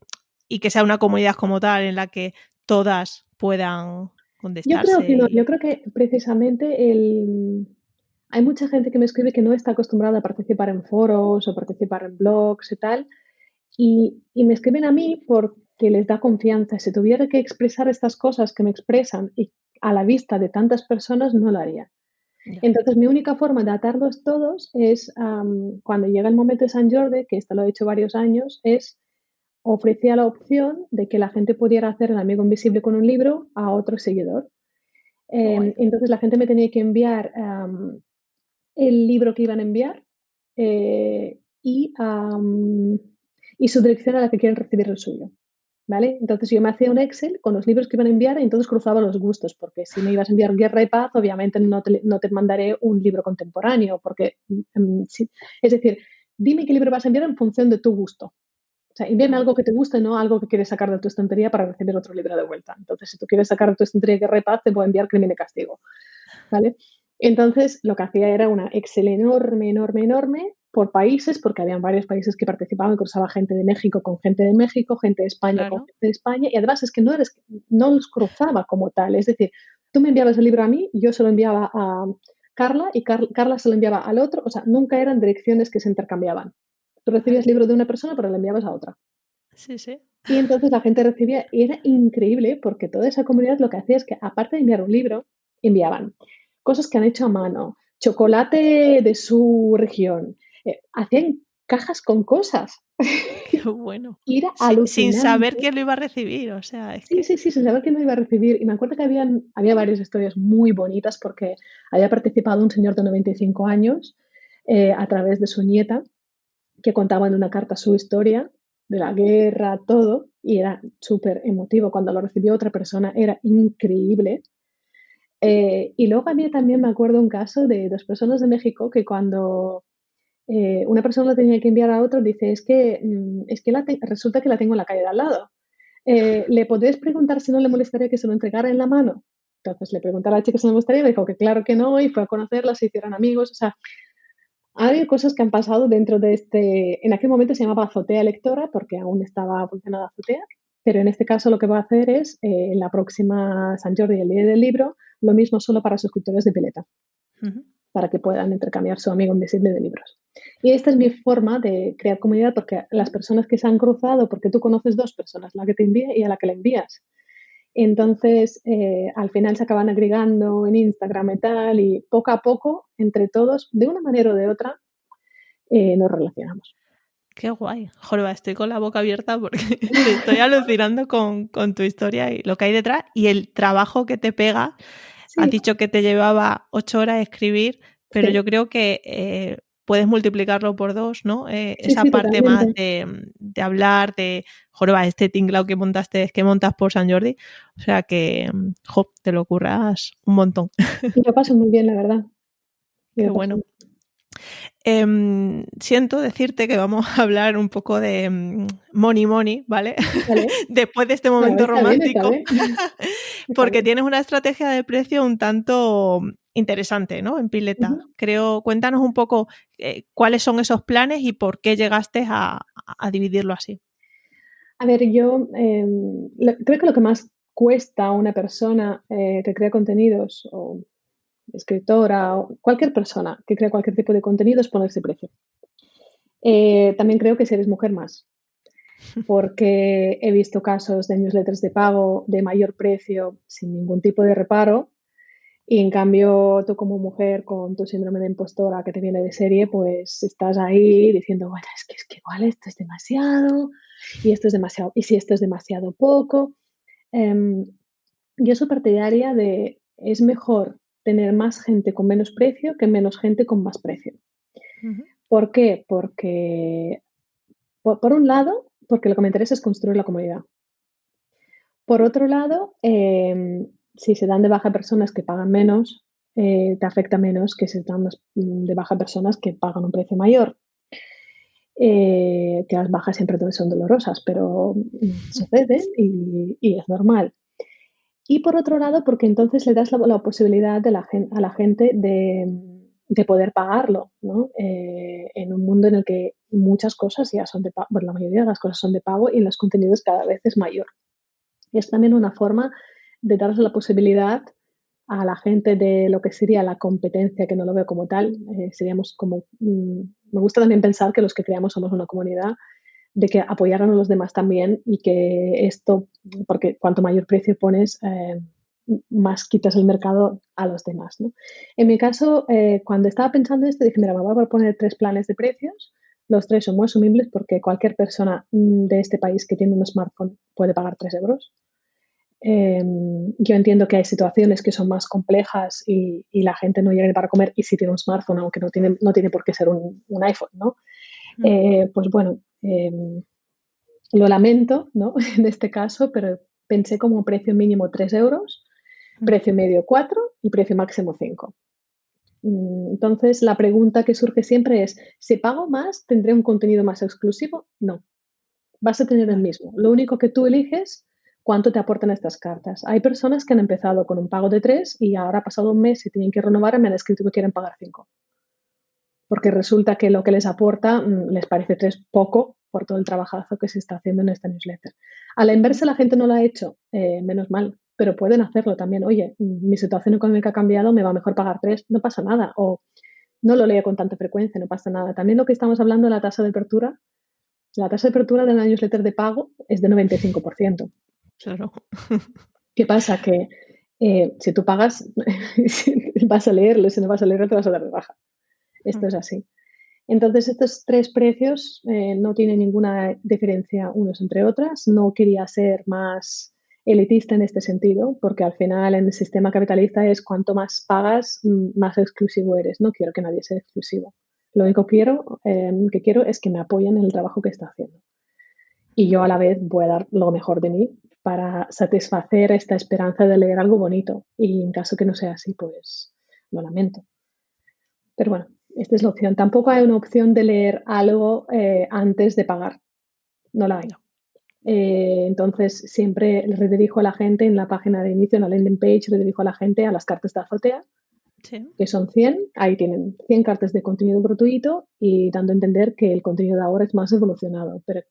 y que sea una comunidad como tal en la que todas puedan Yo creo contestarse. que no, yo creo que precisamente hay mucha gente que me escribe que no está acostumbrada a participar en foros o participar en blogs y tal, y me escriben a mí porque les da confianza. Si tuviera que expresar estas cosas que me expresan y a la vista de tantas personas, no lo haría. Ya. Entonces, mi única forma de atarlos todos es, cuando llega el momento de San Jordi, que esto lo he hecho varios años, es ofrecía la opción de que la gente pudiera hacer el amigo invisible con un libro a otro seguidor. Qué guay. Entonces, la gente me tenía que enviar el libro que iban a enviar eh, y, am, y su dirección a la que quieren recibir el suyo. ¿Vale? Entonces yo me hacía un Excel con los libros que iban a enviar y entonces cruzaba los gustos, porque si me ibas a enviar Guerra y Paz, obviamente no te mandaré un libro contemporáneo, porque, sí. Es decir, dime qué libro vas a enviar en función de tu gusto. O sea, envíame algo que te guste, no algo que quieres sacar de tu estantería para recibir otro libro de vuelta. Entonces, si tú quieres sacar de tu estantería Guerra y Paz, te voy a enviar Crimen y Castigo. ¿Vale? Entonces, lo que hacía era una Excel enorme, enorme, enorme por países, porque habían varios países que participaban, cruzaba gente de México con gente de México, gente de España con Claro. gente de España, y además es que no los cruzaba como tal, es decir, tú me enviabas el libro a mí, yo se lo enviaba a Carla y Carla se lo enviaba al otro, o sea, nunca eran direcciones que se intercambiaban. Tú recibías Vale. el libro de una persona, pero lo enviabas a otra. Sí, sí. Y entonces la gente recibía, y era increíble porque toda esa comunidad lo que hacía es que, aparte de enviar un libro, enviaban cosas que han hecho a mano, chocolate de su región, hacían cajas con cosas. Qué bueno. Y era Sin saber alucinante. quién lo iba a recibir, o sea, es Sí, que... sí, sí, sin saber quién lo iba a recibir. Y me acuerdo que había varias historias muy bonitas porque había participado un señor de 95 años a través de su nieta, que contaba en una carta su historia de la guerra, todo, y era súper emotivo. Cuando lo recibió otra persona era increíble. Y luego a mí también me acuerdo un caso de dos personas de México que cuando una persona lo tenía que enviar a otro, dice, es que resulta que la tengo en la calle de al lado. ¿Le podrías preguntar si no le molestaría que se lo entregara en la mano? Entonces le pregunté a la chica si le molestaría, me dijo que claro que no, y fue a conocerla, se hicieron amigos. O sea, ha habido cosas que han pasado dentro de en aquel momento se llamaba Azotea Lectora, porque aún estaba funcionando Azotea, pero en este caso lo que voy a hacer es, en la próxima San Jordi, el Día del Libro, lo mismo solo para suscriptores de Pileta, Ujú. para que puedan intercambiar su amigo invisible de libros. Y esta es mi forma de crear comunidad, porque las personas que se han cruzado, porque tú conoces dos personas, la que te envía y a la que le envías. Entonces, al final se acaban agregando en Instagram y tal, y poco a poco, entre todos, de una manera o de otra, nos relacionamos. Qué guay. Jorba, estoy con la boca abierta porque te estoy alucinando con tu historia y lo que hay detrás y el trabajo que te pega. Has Sí, dicho que te llevaba 8 horas escribir, pero sí, yo creo que puedes multiplicarlo por 2, ¿no? sí, Esa sí, parte más totalmente. de hablar, de, Jorba, este tinglao que montaste, que montas por San Jordi. O sea que, te lo curras un montón. Y lo paso muy bien, la verdad. Y Qué lo paso bueno. muy Siento decirte que vamos a hablar un poco de money money, ¿vale? bien. Vale. Después de este No, momento está bien, está romántico, bien. Está porque bien. tienes una estrategia de precio un tanto interesante, ¿no? En Pileta. Ujú. Cuéntanos un poco cuáles son esos planes y por qué llegaste a dividirlo así. A ver, yo creo que lo que más cuesta a una persona que crea contenidos, o escritora, o cualquier persona que crea cualquier tipo de contenido, es ponerse precio. También creo que si eres mujer más, porque he visto casos de newsletters de pago de mayor precio sin ningún tipo de reparo, y en cambio tú como mujer con tu síndrome de impostora que te viene de serie, pues estás ahí diciendo, bueno, es que igual esto es demasiado, y esto es demasiado, y si esto es demasiado poco. Em, yo soy partidaria de, es mejor tener más gente con menos precio que menos gente con más precio. Ujú. ¿Por qué? Porque, por un lado, porque lo que me interesa es construir la comunidad. Por otro lado, si se dan de baja personas que pagan menos, te afecta menos que si se dan de baja personas que pagan un precio mayor. Que las bajas siempre son dolorosas, pero suceden y es normal. Y por otro lado, porque entonces le das la posibilidad a la gente de poder pagarlo, ¿no? En un mundo en el que muchas cosas ya son de pago, bueno, la mayoría de las cosas son de pago y los contenidos cada vez es mayor. Es también una forma de darles la posibilidad a la gente de lo que sería la competencia, que no lo veo como tal, seríamos como, me gusta también pensar que los que creamos somos una comunidad, de que apoyaran a los demás también y que esto, porque cuanto mayor precio pones, más quitas el mercado a los demás, ¿no? En mi caso, cuando estaba pensando esto, dije, mira, me voy a proponer 3 planes de precios. Los 3 son muy asumibles porque cualquier persona de este país que tiene un smartphone puede pagar 3 euros. Yo entiendo que hay situaciones que son más complejas y la gente no llega ni para comer y si tiene un smartphone, aunque no tiene por qué ser un iPhone, ¿no? Pues bueno, lo lamento, ¿no? En este caso, pero pensé como precio mínimo 3 euros, precio medio 4 y precio máximo 5. Entonces, la pregunta que surge siempre es, si pago más, ¿tendré un contenido más exclusivo? No, vas a tener el Vale. mismo. Lo único que tú eliges, cuánto te aportan estas cartas. Hay personas que han empezado con un pago de 3 y ahora ha pasado un mes y tienen que renovar y me han escrito que quieren pagar 5. Porque resulta que lo que les aporta les parece 3 poco por todo el trabajazo que se está haciendo en esta newsletter. A la inversa, la gente no lo ha hecho, menos mal, pero pueden hacerlo también. Oye, mi situación económica ha cambiado, me va mejor pagar 3, no pasa nada. O no lo leo con tanta frecuencia, no pasa nada. También lo que estamos hablando de la tasa de apertura de la newsletter de pago es de 95%. Claro. ¿Qué pasa? Que si tú pagas, vas a leerlo, si no vas a leerlo te vas a dar de baja. Esto es así. Entonces, estos 3 precios no tienen ninguna diferencia unos entre otras. No quería ser más elitista en este sentido, porque al final en el sistema capitalista es cuanto más pagas, más exclusivo eres. No quiero que nadie sea exclusivo. Lo único que quiero es que me apoyen en el trabajo que está haciendo. Y yo a la vez voy a dar lo mejor de mí para satisfacer esta esperanza de leer algo bonito. Y en caso que no sea así, pues lo lamento. Pero bueno, esta es la opción. Tampoco hay una opción de leer algo antes de pagar. No la hay. No. Entonces, siempre redirijo a la gente en la página de inicio, en la landing page, redirijo a la gente a las cartas de azotea, Sí. que son 100. Ahí tienen 100 cartas de contenido gratuito y dando a entender que el contenido de ahora es más evolucionado. Pero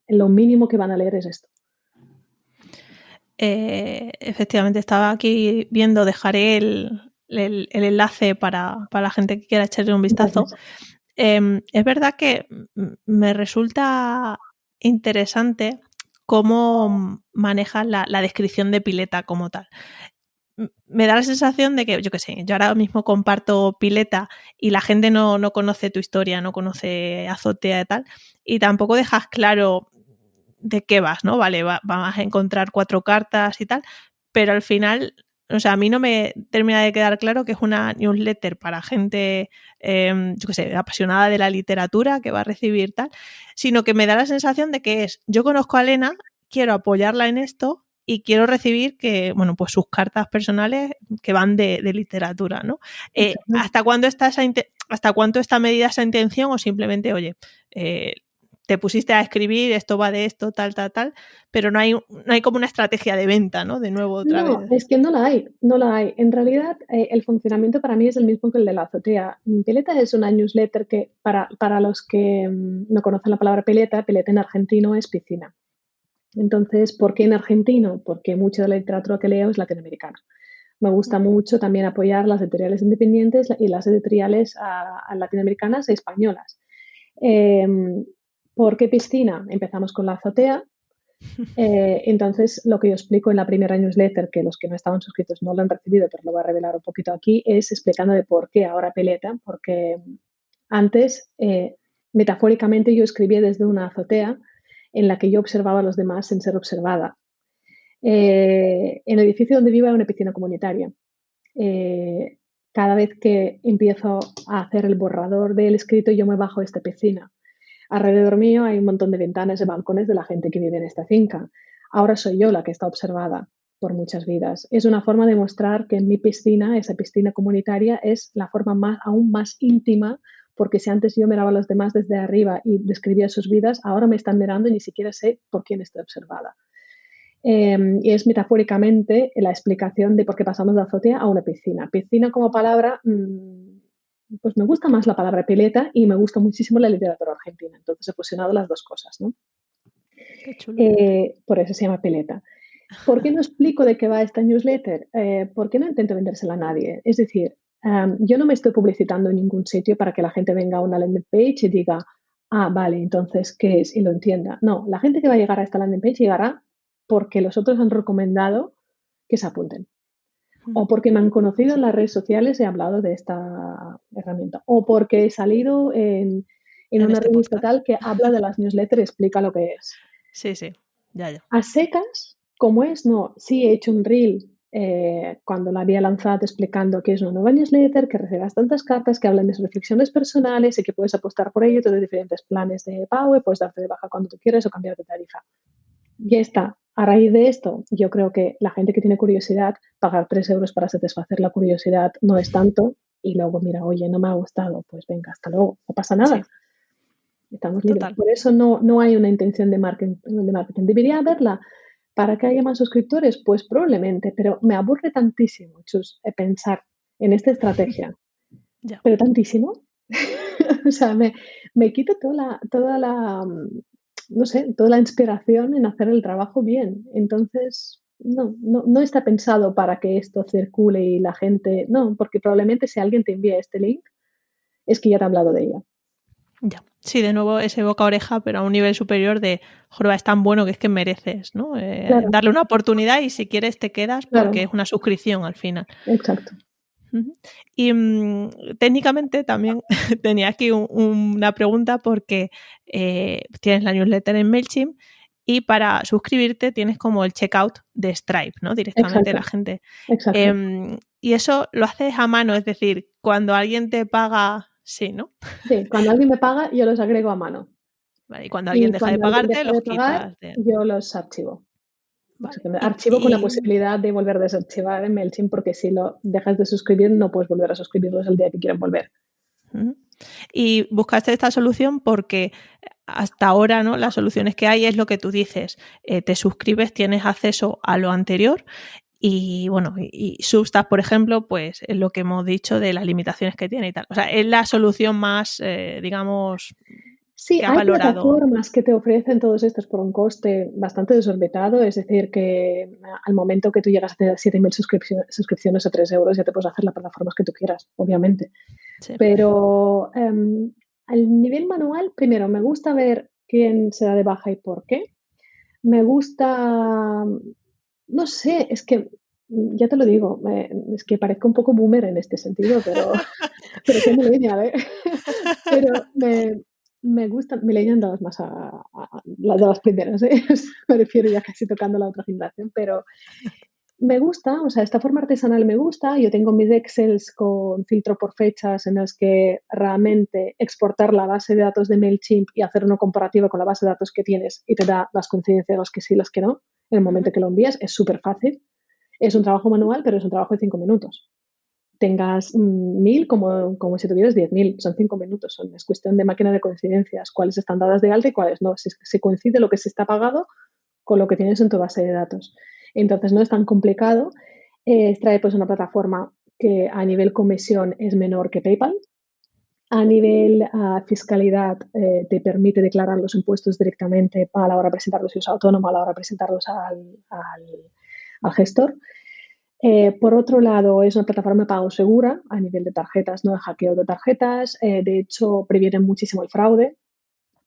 lo mínimo que van a leer es esto. Efectivamente, estaba aquí viendo, dejaré el enlace para la gente que quiera echarle un vistazo. Es verdad que me resulta interesante cómo manejas la descripción de pileta como tal. Me da la sensación de que, yo qué sé, yo ahora mismo comparto pileta y la gente no conoce tu historia, no conoce azotea y tal, y tampoco dejas claro de qué vas, ¿no? Vale, vas a encontrar 4 cartas y tal, pero al final, o sea, a mí no me termina de quedar claro que es una newsletter para gente, yo qué sé, apasionada de la literatura que va a recibir tal, sino que me da la sensación de que es, yo conozco a Elena, quiero apoyarla en esto y quiero recibir que, bueno, pues sus cartas personales que van de literatura, ¿no? ¿Hasta cuándo hasta cuánto está medida esa intención o simplemente, oye, te pusiste a escribir, esto va de esto, tal, pero no hay como una estrategia de venta, ¿no? De nuevo, otra No, vez. es que no la hay, no la hay. En realidad, el funcionamiento para mí es el mismo que el de la azotea. Pileta es una newsletter que, para los que no conocen la palabra pileta, pileta en argentino es piscina. Entonces, ¿por qué en argentino? Porque mucha de la literatura que leo es latinoamericana. Me gusta mucho también apoyar las editoriales independientes y las editoriales latinoamericanas e españolas. ¿Por qué piscina? Empezamos con la azotea. Entonces, lo que yo explico en la primera newsletter, que los que no estaban suscritos no lo han recibido, pero lo voy a revelar un poquito aquí, es explicando de por qué ahora pileta, porque antes, metafóricamente, yo escribía desde una azotea en la que yo observaba a los demás sin ser observada. En el edificio donde vivo hay una piscina comunitaria. Cada vez que empiezo a hacer el borrador del escrito, yo me bajo a esta piscina. Alrededor mío hay un montón de ventanas y balcones de la gente que vive en esta finca. Ahora soy yo la que está observada por muchas vidas. Es una forma de mostrar que en mi piscina, esa piscina comunitaria, es la forma aún más íntima, porque si antes yo miraba a los demás desde arriba y describía sus vidas, ahora me están mirando y ni siquiera sé por quién estoy observada. Y es metafóricamente la explicación de por qué pasamos de azotea a una piscina. Piscina como palabra pues me gusta más la palabra pileta y me gusta muchísimo la literatura argentina. Entonces he fusionado las dos cosas, ¿no? Qué chulo. Por eso se llama pileta. ¿Por qué no explico de qué va esta newsletter? ¿Por qué no intento vendérsela a nadie? Es decir, yo no me estoy publicitando en ningún sitio para que la gente venga a una landing page y diga, ah, vale, entonces, ¿qué es? Y lo entienda. No, la gente que va a llegar a esta landing page llegará porque los otros han recomendado que se apunten. O porque me han conocido en las redes sociales y he hablado de esta herramienta. O porque he salido en una este revista podcast. tal que habla de las newsletters y explica lo que es. Sí, ya. A secas, como es, no. Sí he hecho un reel cuando la había lanzado explicando que es una nueva newsletter, que recibas tantas cartas, que hablan de sus reflexiones personales y que puedes apostar por ello, todos diferentes planes de pago y puedes darte de baja cuando tú quieras o cambiar de tarifa. Ya está. A raíz de esto, yo creo que la gente que tiene curiosidad, pagar 3 euros para satisfacer la curiosidad no es tanto. Y luego, mira, oye, no me ha gustado, pues venga, hasta luego, no pasa nada. Sí, Estamos libres. total. Por eso no hay una intención de marketing. ¿Debería haberla para que haya más suscriptores? Pues probablemente, pero me aburre tantísimo, Chus, pensar en esta estrategia. Ya. Pero tantísimo. O sea, me quito toda la, no sé, toda la inspiración en hacer el trabajo bien. Entonces, no está pensado para que esto circule y la gente, no, porque probablemente si alguien te envía este link, es que ya te ha hablado de ella. Ya. Sí, de nuevo ese boca a oreja, pero a un nivel superior de, jorba, es tan bueno que es que mereces, ¿no? Claro, Darle una oportunidad y si quieres te quedas porque claro, es una suscripción al final. exacto. Uh-huh. Y técnicamente también tenía aquí una pregunta porque tienes la newsletter en MailChimp y para suscribirte tienes como el checkout de Stripe, ¿no? Directamente Exacto, la gente. exacto. Y eso lo haces a mano, es decir, cuando alguien te paga, sí, ¿no? Sí, cuando alguien me paga, yo los agrego a mano. Vale, y cuando alguien Y deja de cuando alguien pagarte, deja de los pagar, quitas de... yo los archivo. Vale. Archivo con la posibilidad de volver a desarchivar en MailChimp, porque si lo dejas de suscribir, no puedes volver a suscribirlos el día que quieran volver. Y buscaste esta solución porque hasta ahora, ¿no? Las soluciones que hay es lo que tú dices. Te suscribes, tienes acceso a lo anterior y, bueno, y Substack, por ejemplo, pues es lo que hemos dicho de las limitaciones que tiene y tal. O sea, es la solución más, digamos, Sí, que has hay valorado. plataformas que te ofrecen todos estos por un coste bastante desorbitado, es decir, que al momento que tú llegas a tener 7.000 suscripciones a 3 euros, ya te puedes hacer las plataformas que tú quieras, obviamente. Sí. Pero al nivel manual, primero, me gusta ver quién se da de baja y por qué. Me gusta, no sé, es que, ya te lo digo, es que parezco un poco boomer en este sentido, pero soy millennial, ¿eh? Pero me gusta, millennial de las más las de las primeras, ¿eh? Me refiero ya casi tocando la otra generación, pero me gusta, o sea, esta forma artesanal me gusta. Yo tengo mis Excels con filtro por fechas en las que realmente exportar la base de datos de MailChimp y hacer una comparativa con la base de datos que tienes y te da las coincidencias, los que sí, los que no, en el momento que lo envías. Es súper fácil. Es un trabajo manual, pero es un trabajo de 5 minutos. Tengas 1.000 como si tuvieras 10.000. Son 5 minutos. Es cuestión de máquina de coincidencias. Cuáles están dadas de alta y cuáles no. Si coincide lo que se está pagado con lo que tienes en tu base de datos. Entonces no es tan complicado. Stripe es una plataforma que a nivel comisión es menor que PayPal. A nivel fiscalidad te permite declarar los impuestos directamente a la hora de presentarlos si es autónomo, a la hora de presentarlos al gestor. Por otro lado, es una plataforma de pago segura a nivel de tarjetas, no de hackeo de tarjetas. De hecho, previene muchísimo el fraude.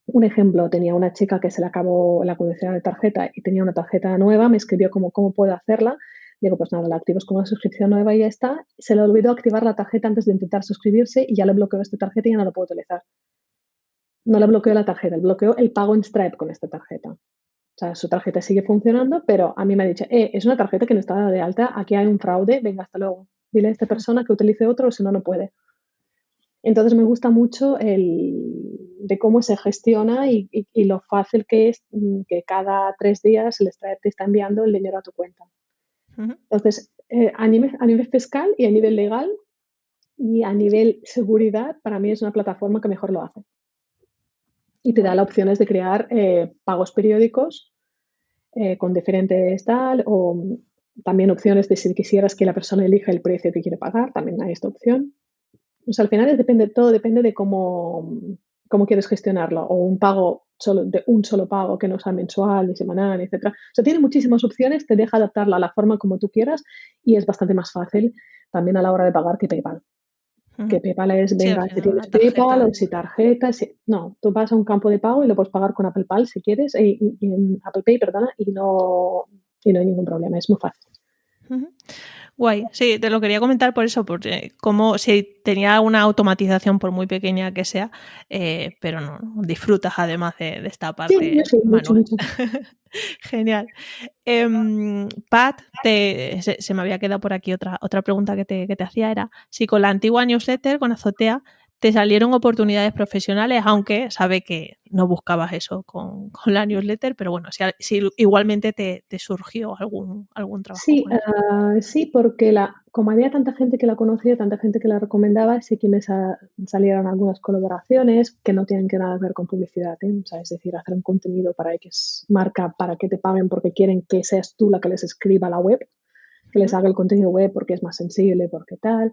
Un ejemplo, tenía una chica que se le acabó la caducidad de tarjeta y tenía una tarjeta nueva, me escribió cómo puedo hacerla. Digo, pues nada, la activas con una suscripción nueva y ya está. Se le olvidó activar la tarjeta antes de intentar suscribirse y ya le bloqueó esta tarjeta y ya no la puedo utilizar. No le bloqueó la tarjeta, le bloqueó el pago en Stripe con esta tarjeta. O sea, su tarjeta sigue funcionando, pero a mí me ha dicho, es una tarjeta que no está dada de alta, aquí hay un fraude, venga, hasta luego. Dile a esta persona que utilice otro o si no, no puede. Entonces me gusta mucho de cómo se gestiona y lo fácil que es que cada 3 días el Stripe te está enviando el dinero a tu cuenta. Entonces, a nivel fiscal y a nivel legal y a nivel seguridad, para mí es una plataforma que mejor lo hace. Y te da las opciones de crear pagos periódicos con diferentes tal, o también opciones de si quisieras que la persona elija el precio que quiere pagar, también hay esta opción. O sea, al final todo depende de cómo quieres gestionarlo. O un pago de un solo pago que no sea mensual, ni semanal, etcétera. O sea, tiene muchísimas opciones, te deja adaptarla a la forma como tú quieras y es bastante más fácil también a la hora de pagar que PayPal. Que PayPal es, Sí, al venga, si final una tienes PayPal tarjeta. o si tarjeta, no, tú vas a un campo de pago y lo puedes pagar con Apple Pay si quieres, y en Apple Pay, perdona, y no hay ningún problema, es muy fácil. Ujú. Guay, sí, te lo quería comentar por eso, porque como si tenía una automatización por muy pequeña que sea, pero no, disfrutas además de esta Sí, yo parte sí, mucho, manual. mucho. Genial. Pat, se me había quedado por aquí otra pregunta que te hacía, era si con la antigua newsletter, con Azotea, te salieron oportunidades profesionales, aunque sabe que no buscabas eso con la newsletter, pero bueno, si igualmente te surgió algún trabajo Sí, con ella. sí, porque como había tanta gente que la conocía, tanta gente que la recomendaba, sí que me salieron algunas colaboraciones que no tienen que nada que ver con publicidad, ¿eh? O sea, es decir, hacer un contenido para X marca para que te paguen porque quieren que seas tú la que les escriba la web, que les haga el contenido web porque es más sensible, porque tal.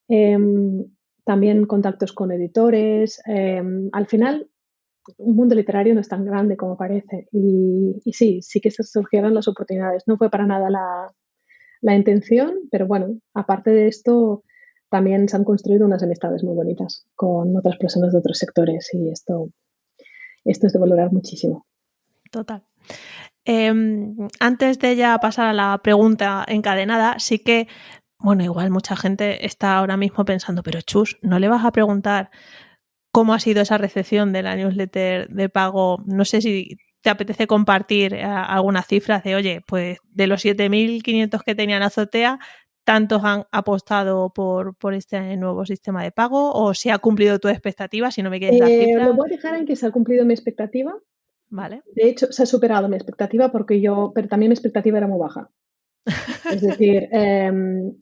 Em, También contactos con editores. Al final, un mundo literario no es tan grande como parece. Y sí que se surgieron las oportunidades. No fue para nada la intención, pero bueno, aparte de esto, también se han construido unas amistades muy bonitas con otras personas de otros sectores y esto es de valorar muchísimo. Total. Antes de ya pasar a la pregunta encadenada, sí que, bueno, igual mucha gente está ahora mismo pensando, pero Chus, ¿no le vas a preguntar cómo ha sido esa recepción de la newsletter de pago? No sé si te apetece compartir algunas cifras de, oye, pues de los 7.500 que tenían Azotea, ¿tantos han apostado por este nuevo sistema de pago? ¿O si ha cumplido tu expectativa? Si no me quieres dar Lo cifras, voy a dejar en que se ha cumplido mi expectativa. ¿vale? De hecho, se ha superado mi expectativa pero también mi expectativa era muy baja. Es decir,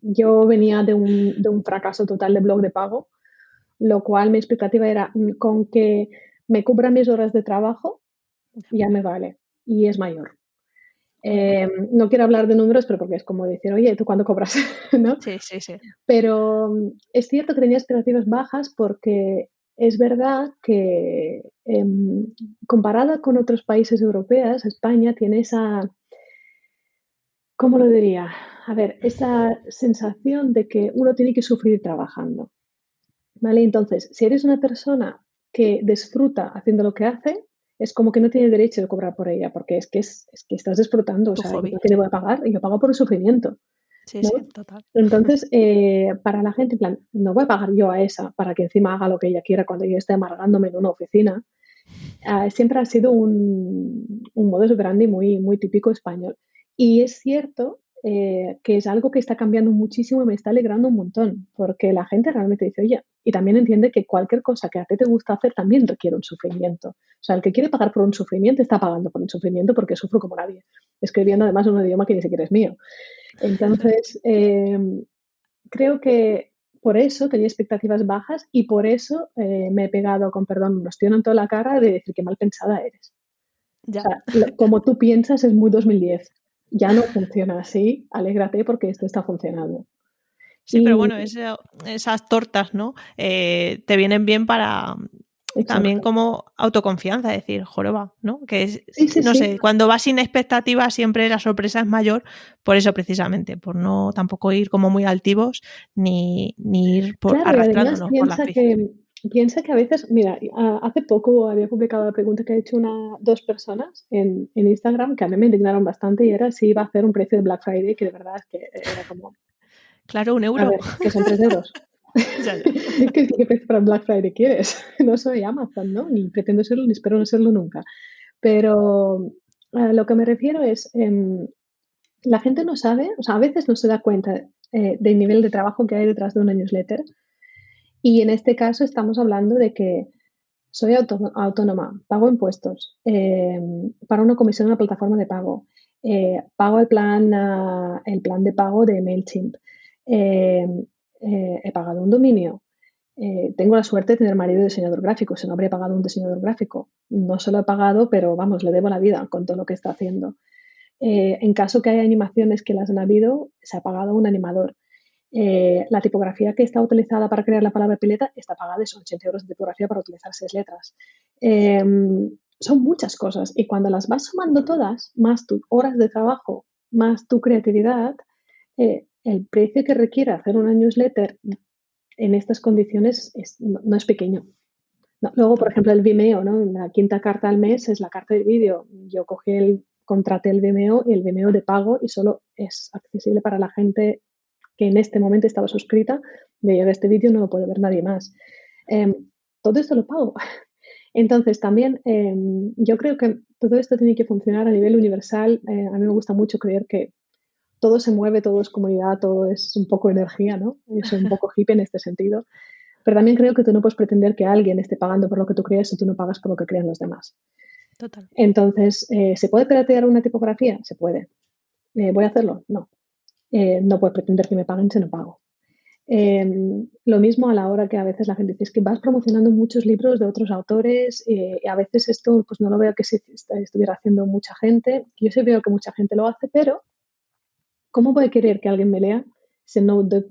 yo venía de un fracaso total de blog de pago, lo cual mi expectativa era con que me cubra mis horas de trabajo, ya me vale, y es mayor. Bueno, No quiero hablar de números, pero porque es como decir, oye, ¿tú cuándo cobras? ¿No? sí, sí, sí. Pero es cierto que tenía expectativas bajas porque es verdad que comparada con otros países europeos, España tiene esa, ¿cómo lo diría? A ver, esa sensación de que uno tiene que sufrir trabajando, ¿vale? Entonces, si eres una persona que disfruta haciendo lo que hace, es como que no tiene derecho de cobrar por ella, porque es que estás disfrutando, o Tu sea, yo hobby, no te sí. voy a pagar, yo pago por el sufrimiento, Sí, ¿no? sí, total. Entonces, para la gente, en plan, no voy a pagar yo a esa para que encima haga lo que ella quiera cuando yo esté amargándome en una oficina. Siempre ha sido un modus operandi muy, muy típico español. Y es cierto que es algo que está cambiando muchísimo y me está alegrando un montón, porque la gente realmente dice, oye, y también entiende que cualquier cosa que a ti te gusta hacer también requiere un sufrimiento. O sea, el que quiere pagar por un sufrimiento está pagando por un sufrimiento porque sufro como nadie, escribiendo además en un idioma que ni siquiera es mío. Entonces, creo que por eso tenía expectativas bajas y por eso me he pegado, con perdón, un ostión en toda la cara de decir qué mal pensada eres. O Ya. sea, como tú piensas es muy 2010. Ya no funciona así, alégrate porque esto está funcionando. Sí, pero Y bueno, esas tortas, ¿no? Te vienen bien para también exacto. como autoconfianza, decir, joroba, ¿no? Que es, Sí, sí, no sí. sé, cuando vas sin expectativas siempre la sorpresa es mayor, por eso precisamente, por no tampoco ir como muy altivos ni ir Claro, y además arrastrándonos por las pistas. piensa que a veces, mira, hace poco había publicado la pregunta que ha hecho dos personas en Instagram que a mí me indignaron bastante y era si iba a hacer un precio de Black Friday, que de verdad es que era como, Claro, un a euro. ver, que son 3 euros. Ya, ya. ¿Qué precio para Black Friday quieres? No soy Amazon, ¿no? Ni pretendo serlo, ni espero no serlo nunca. Pero a lo que me refiero es, la gente no sabe, o sea, a veces no se da cuenta del nivel de trabajo que hay detrás de una newsletter. Y en este caso estamos hablando de que soy autónoma, pago impuestos, pago una comisión en una plataforma de pago, pago el plan de pago de MailChimp, eh, he pagado un dominio, tengo la suerte de tener marido diseñador gráfico, si no habría pagado un diseñador gráfico. No se lo he pagado, pero vamos, le debo la vida con todo lo que está haciendo. En caso que haya animaciones que las han habido, se ha pagado un animador. La tipografía que está utilizada para crear la palabra pileta está pagada y son 80 euros de tipografía para utilizar 6 letras. Son muchas cosas y cuando las vas sumando todas, más tus horas de trabajo, más tu creatividad, el precio que requiere hacer una newsletter en estas condiciones no es pequeño. No, luego, por ejemplo, el Vimeo, ¿no? La quinta carta al mes es la carta de vídeo. Yo contraté el Vimeo y el Vimeo de pago y solo es accesible para la gente que en este momento estaba suscrita. De este vídeo no lo puede ver nadie más. Todo esto lo pago. Entonces, también yo creo que todo esto tiene que funcionar a nivel universal. A mí me gusta mucho creer que todo se mueve, todo es comunidad, todo es un poco energía, ¿no? Yo soy un poco hippie en este sentido. Pero también creo que tú no puedes pretender que alguien esté pagando por lo que tú creas si tú no pagas por lo que crean los demás. Total. Entonces, ¿se puede piratear una tipografía? Se puede. ¿Voy a hacerlo? No. No puedes pretender que me paguen si no pago. Lo mismo a la hora que a veces la gente dice, es que vas promocionando muchos libros de otros autores y a veces esto pues no lo veo que se estuviera haciendo mucha gente. Yo sí veo que mucha gente lo hace, pero ¿cómo voy a querer que alguien me lea si no doy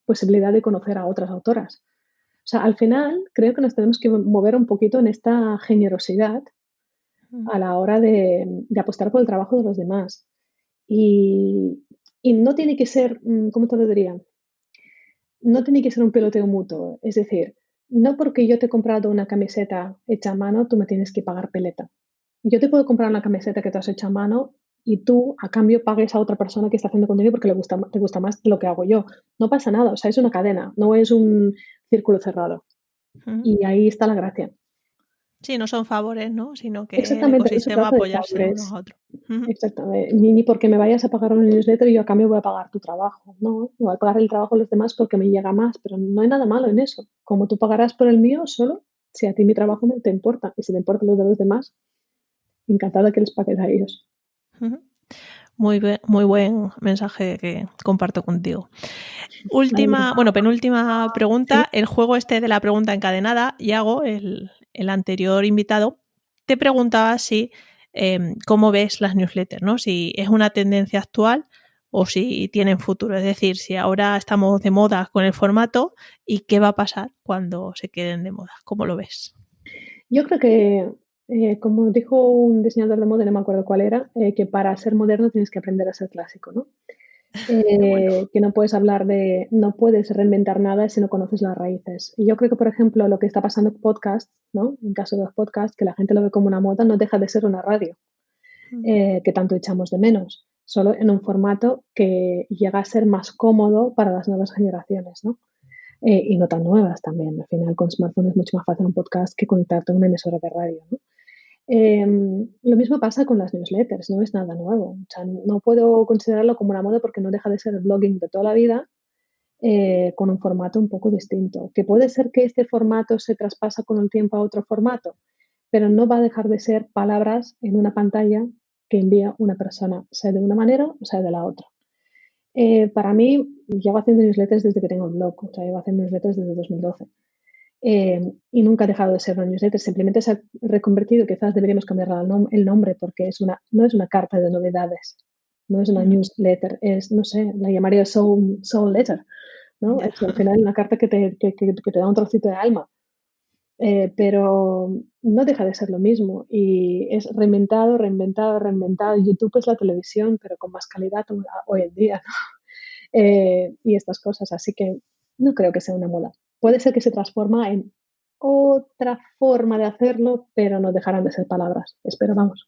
posibilidad de conocer a otras autoras? O sea, al final creo que nos tenemos que mover un poquito en esta generosidad a la hora de apostar por el trabajo de los demás. Y no tiene que ser, ¿cómo te lo diría? No tiene que ser un peloteo mutuo. Es decir, no porque yo te he comprado una camiseta hecha a mano, tú me tienes que pagar peleta. Yo te puedo comprar una camiseta que te has hecho a mano y tú, a cambio, pagues a otra persona que está haciendo contenido porque te gusta más lo que hago yo. No pasa nada, o sea, es una cadena, no es un círculo cerrado. Y ahí está la gracia. Sí, no son favores, ¿no? Sino que el Exactamente, no se ecosistema trata de apoyarse unos favores. a otros. Exactamente. Ni porque me vayas a pagar una newsletter y yo a cambio voy a pagar tu trabajo. No, voy a pagar el trabajo de los demás porque me llega más, pero no hay nada malo en eso. Como tú pagarás por el mío solo, si a ti mi trabajo no te importa y si te importa lo de los demás, encantada que les pagues a ellos. Muy buen mensaje que comparto contigo. Penúltima pregunta. ¿Sí? El juego este de la pregunta encadenada, Iago, el anterior invitado, te preguntaba si cómo ves las newsletters, ¿no? Si es una tendencia actual o si tienen futuro. Es decir, si ahora estamos de moda con el formato y qué va a pasar cuando se queden de moda. ¿Cómo lo ves? Yo creo que, como dijo un diseñador de moda, no me acuerdo cuál era, que para ser moderno tienes que aprender a ser clásico, ¿no? Bueno. Que no puedes reinventar nada si no conoces las raíces. Y yo creo que, por ejemplo, lo que está pasando en podcast, ¿no? En caso de los podcasts, que la gente lo ve como una moda, no deja de ser una radio, que tanto echamos de menos, solo en un formato que llega a ser más cómodo para las nuevas generaciones, ¿no? Y no tan nuevas también. Al final, con smartphone es mucho más fácil un podcast que conectarte a una emisora de radio, ¿no? Lo mismo pasa con las newsletters, no es nada nuevo. O sea, no puedo considerarlo como una moda porque no deja de ser el blogging de toda la vida con un formato un poco distinto. Que puede ser que este formato se traspasa con el tiempo a otro formato, pero no va a dejar de ser palabras en una pantalla que envía una persona, sea de una manera o sea de la otra. Para mí, llevo haciendo newsletters desde que tengo el blog, o sea, llevo haciendo newsletters desde 2012. Y nunca ha dejado de ser una newsletter, simplemente se ha reconvertido, quizás deberíamos cambiar el nombre porque no es una carta de novedades, no es una newsletter, es, no sé, la llamaría soul letter, ¿no? Es al final una carta que te da un trocito de alma, pero no deja de ser lo mismo y es reinventado. YouTube es la televisión, pero con más calidad hoy en día, ¿no? Y estas cosas, así que no creo que sea una moda. Puede ser que se transforma en otra forma de hacerlo, pero no dejarán de ser palabras. Espero, vamos.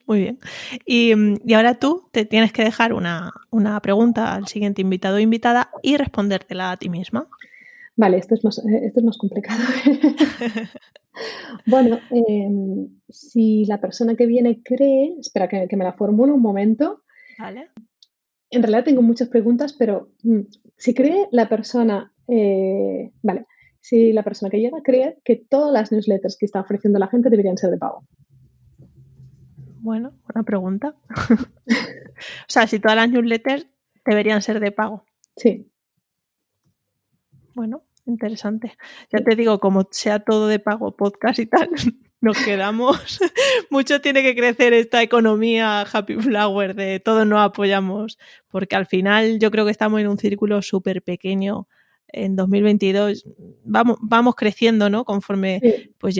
Muy bien. Y ahora tú te tienes que dejar una pregunta al siguiente invitado o invitada y respondértela a ti misma. Vale, esto es más complicado. Bueno, si la persona que viene cree... Espera, que me la formulo un momento. Vale. En realidad tengo muchas preguntas, pero si cree la persona... vale, si la persona que llega cree que todas las newsletters que está ofreciendo la gente deberían ser de pago. Bueno, buena pregunta. O sea, si todas las newsletters deberían ser de pago. Sí. Bueno, interesante. Ya te digo, como sea todo de pago, podcast y tal, nos quedamos. Mucho tiene que crecer esta economía Happy Flower de todos nos apoyamos, porque al final yo creo que estamos en un círculo súper pequeño. En 2022 vamos creciendo, ¿no? Conforme Sí. pues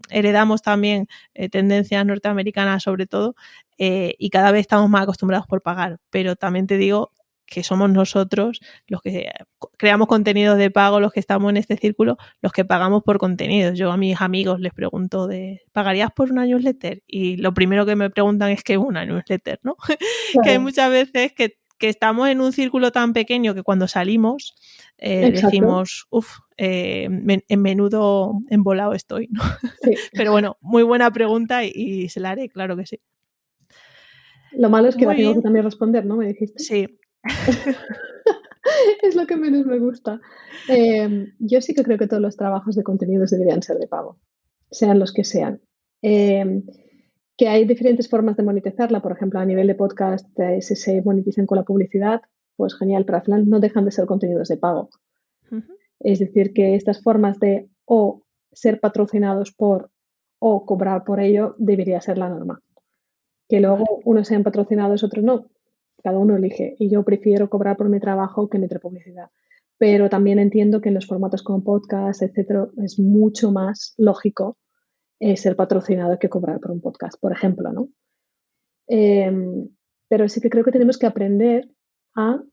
heredamos también tendencias norteamericanas sobre todo, y cada vez estamos más acostumbrados por pagar. Pero también te digo que somos nosotros los que creamos contenidos de pago, los que estamos en este círculo, los que pagamos por contenidos. Yo a mis amigos les pregunto ¿pagarías por una newsletter? Y lo primero que me preguntan es ¿qué es una newsletter? ¿No? Claro. Que hay muchas veces que estamos en un círculo tan pequeño que cuando salimos decimos, en menudo embolado estoy, ¿no? Sí. Pero bueno, muy buena pregunta y se la haré, claro que sí. Lo malo es que la tengo que también responder, ¿no? ¿Me dijiste? Sí. Es lo que menos me gusta. Yo sí que creo que todos los trabajos de contenidos deberían ser de pago, sean los que sean. Que hay diferentes formas de monetizarla, por ejemplo, a nivel de podcast, si se monetizan con la publicidad, pues genial, pero al final no dejan de ser contenidos de pago. Es decir, que estas formas de o ser patrocinados por o cobrar por ello debería ser la norma. Que luego unos sean patrocinados, otros no. Cada uno elige. Y yo prefiero cobrar por mi trabajo que meter publicidad. Pero también entiendo que en los formatos como podcast, etcétera, es mucho más lógico ser patrocinado que cobrar por un podcast, por ejemplo, ¿no? Pero sí que creo que tenemos que aprender a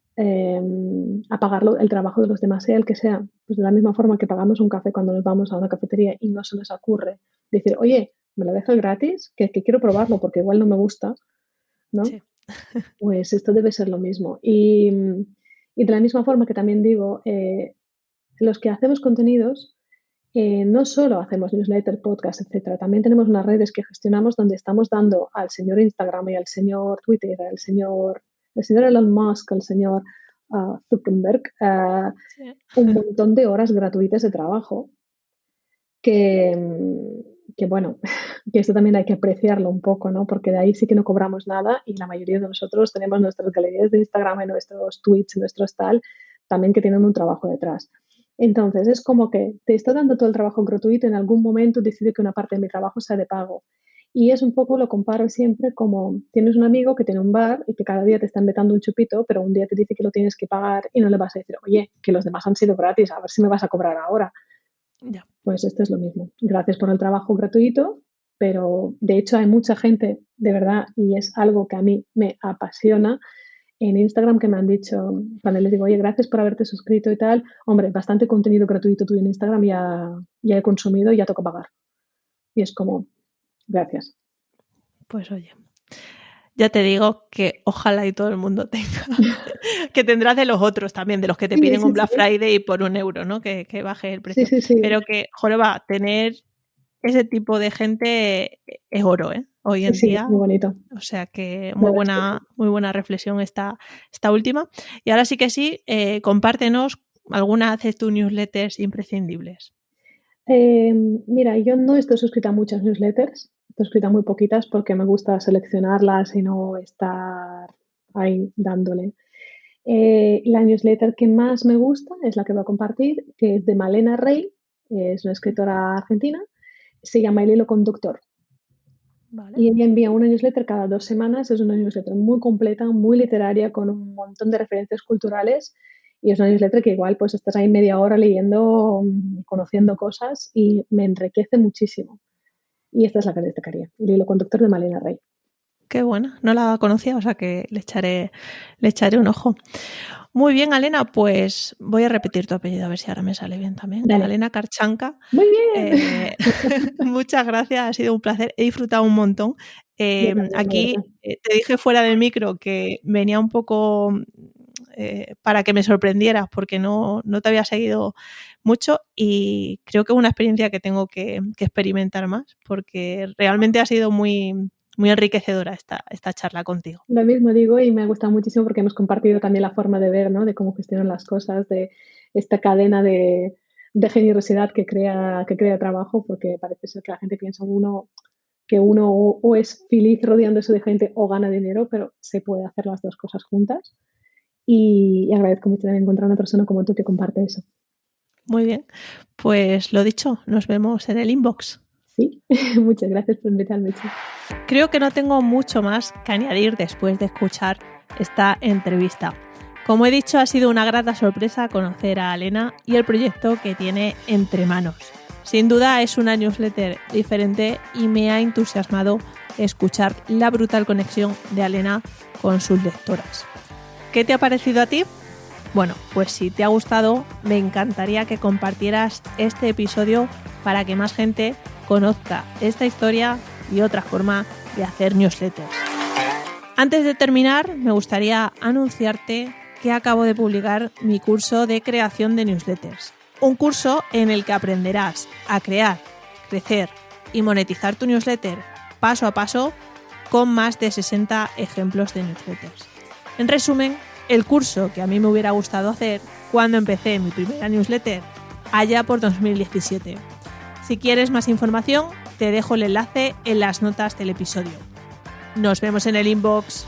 pagar el trabajo de los demás, sea el que sea. Pues de la misma forma que pagamos un café cuando nos vamos a una cafetería y no se nos ocurre decir, oye, ¿me lo dejas gratis? Que quiero probarlo porque igual no me gusta, ¿no? Sí. Pues esto debe ser lo mismo. Y de la misma forma que también digo, los que hacemos contenidos, no solo hacemos newsletter, podcast, etcétera, también tenemos unas redes que gestionamos donde estamos dando al señor Instagram y al señor Twitter, al señor Elon Musk, al señor Zuckerberg, un montón de horas gratuitas de trabajo que bueno, que esto también hay que apreciarlo un poco, ¿no? Porque de ahí sí que no cobramos nada y la mayoría de nosotros tenemos nuestras galerías de Instagram y nuestros tweets, nuestros tal, también que tienen un trabajo detrás. Entonces, es como que te estoy dando todo el trabajo gratuito y en algún momento decido que una parte de mi trabajo sea de pago. Y es un poco, lo comparo siempre como tienes un amigo que tiene un bar y que cada día te está invitando un chupito, pero un día te dice que lo tienes que pagar y no le vas a decir, oye, que los demás han sido gratis, a ver si me vas a cobrar ahora. Ya. Pues esto es lo mismo. Gracias por el trabajo gratuito, pero de hecho hay mucha gente, de verdad, y es algo que a mí me apasiona, en Instagram que me han dicho, cuando les digo, oye, gracias por haberte suscrito y tal, hombre, bastante contenido gratuito tuyo en Instagram ya he consumido y ya toca pagar. Y es como, gracias. Pues oye, ya te digo que ojalá y todo el mundo tenga, que tendrás de los otros también, de los que te piden un Black Friday por €1, ¿no? Que baje el precio. Sí. Pero que, joroba, tener ese tipo de gente es oro, ¿eh? Hoy en día. Muy bonito. O sea que muy buena reflexión esta última. Y ahora sí que sí, compártenos algunas de tus newsletters imprescindibles. Mira, yo no estoy suscrita a muchas newsletters, estoy suscrita a muy poquitas porque me gusta seleccionarlas y no estar ahí dándole. La newsletter que más me gusta es la que voy a compartir, que es de Malena Rey, es una escritora argentina, se llama El Hilo Conductor. Vale. Y ella envía una newsletter cada 2 semanas, es una newsletter muy completa, muy literaria, con un montón de referencias culturales y es una newsletter que igual pues estás ahí media hora leyendo, conociendo cosas y me enriquece muchísimo. Y esta es la que destacaría, El Hilo Conductor de Malena Rey. Qué buena, no la conocía, o sea que le echaré un ojo. Muy bien, Alena, pues voy a repetir tu apellido a ver si ahora me sale bien también. Dale. Alena Karchanka. Muy bien. Muchas gracias, ha sido un placer, he disfrutado un montón. Aquí te dije fuera del micro que venía un poco para que me sorprendieras porque no te había seguido mucho y creo que es una experiencia que tengo que experimentar más porque realmente ha sido muy enriquecedora esta charla contigo. Lo mismo digo y me ha gustado muchísimo porque hemos compartido también la forma de ver, ¿no? De cómo gestionan las cosas, de esta cadena de generosidad que crea trabajo, porque parece ser que la gente piensa que uno o es feliz rodeándose de gente o gana dinero, pero se puede hacer las dos cosas juntas. Y agradezco mucho también encontrar una persona como tú que comparte eso. Muy bien, pues lo dicho, nos vemos en el inbox. Sí, muchas gracias por invitarme, Chi. Creo que no tengo mucho más que añadir después de escuchar esta entrevista. Como he dicho, ha sido una grata sorpresa conocer a Alena y el proyecto que tiene entre manos. Sin duda es una newsletter diferente y me ha entusiasmado escuchar la brutal conexión de Alena con sus lectoras. ¿Qué te ha parecido a ti? Bueno, pues si te ha gustado, me encantaría que compartieras este episodio para que más gente conozca esta historia y otra forma de hacer newsletters. Antes de terminar, me gustaría anunciarte que acabo de publicar mi curso de creación de newsletters. Un curso en el que aprenderás a crear, crecer y monetizar tu newsletter paso a paso con más de 60 ejemplos de newsletters. En resumen, el curso que a mí me hubiera gustado hacer cuando empecé mi primera newsletter, allá por 2017. Si quieres más información, te dejo el enlace en las notas del episodio. Nos vemos en el inbox.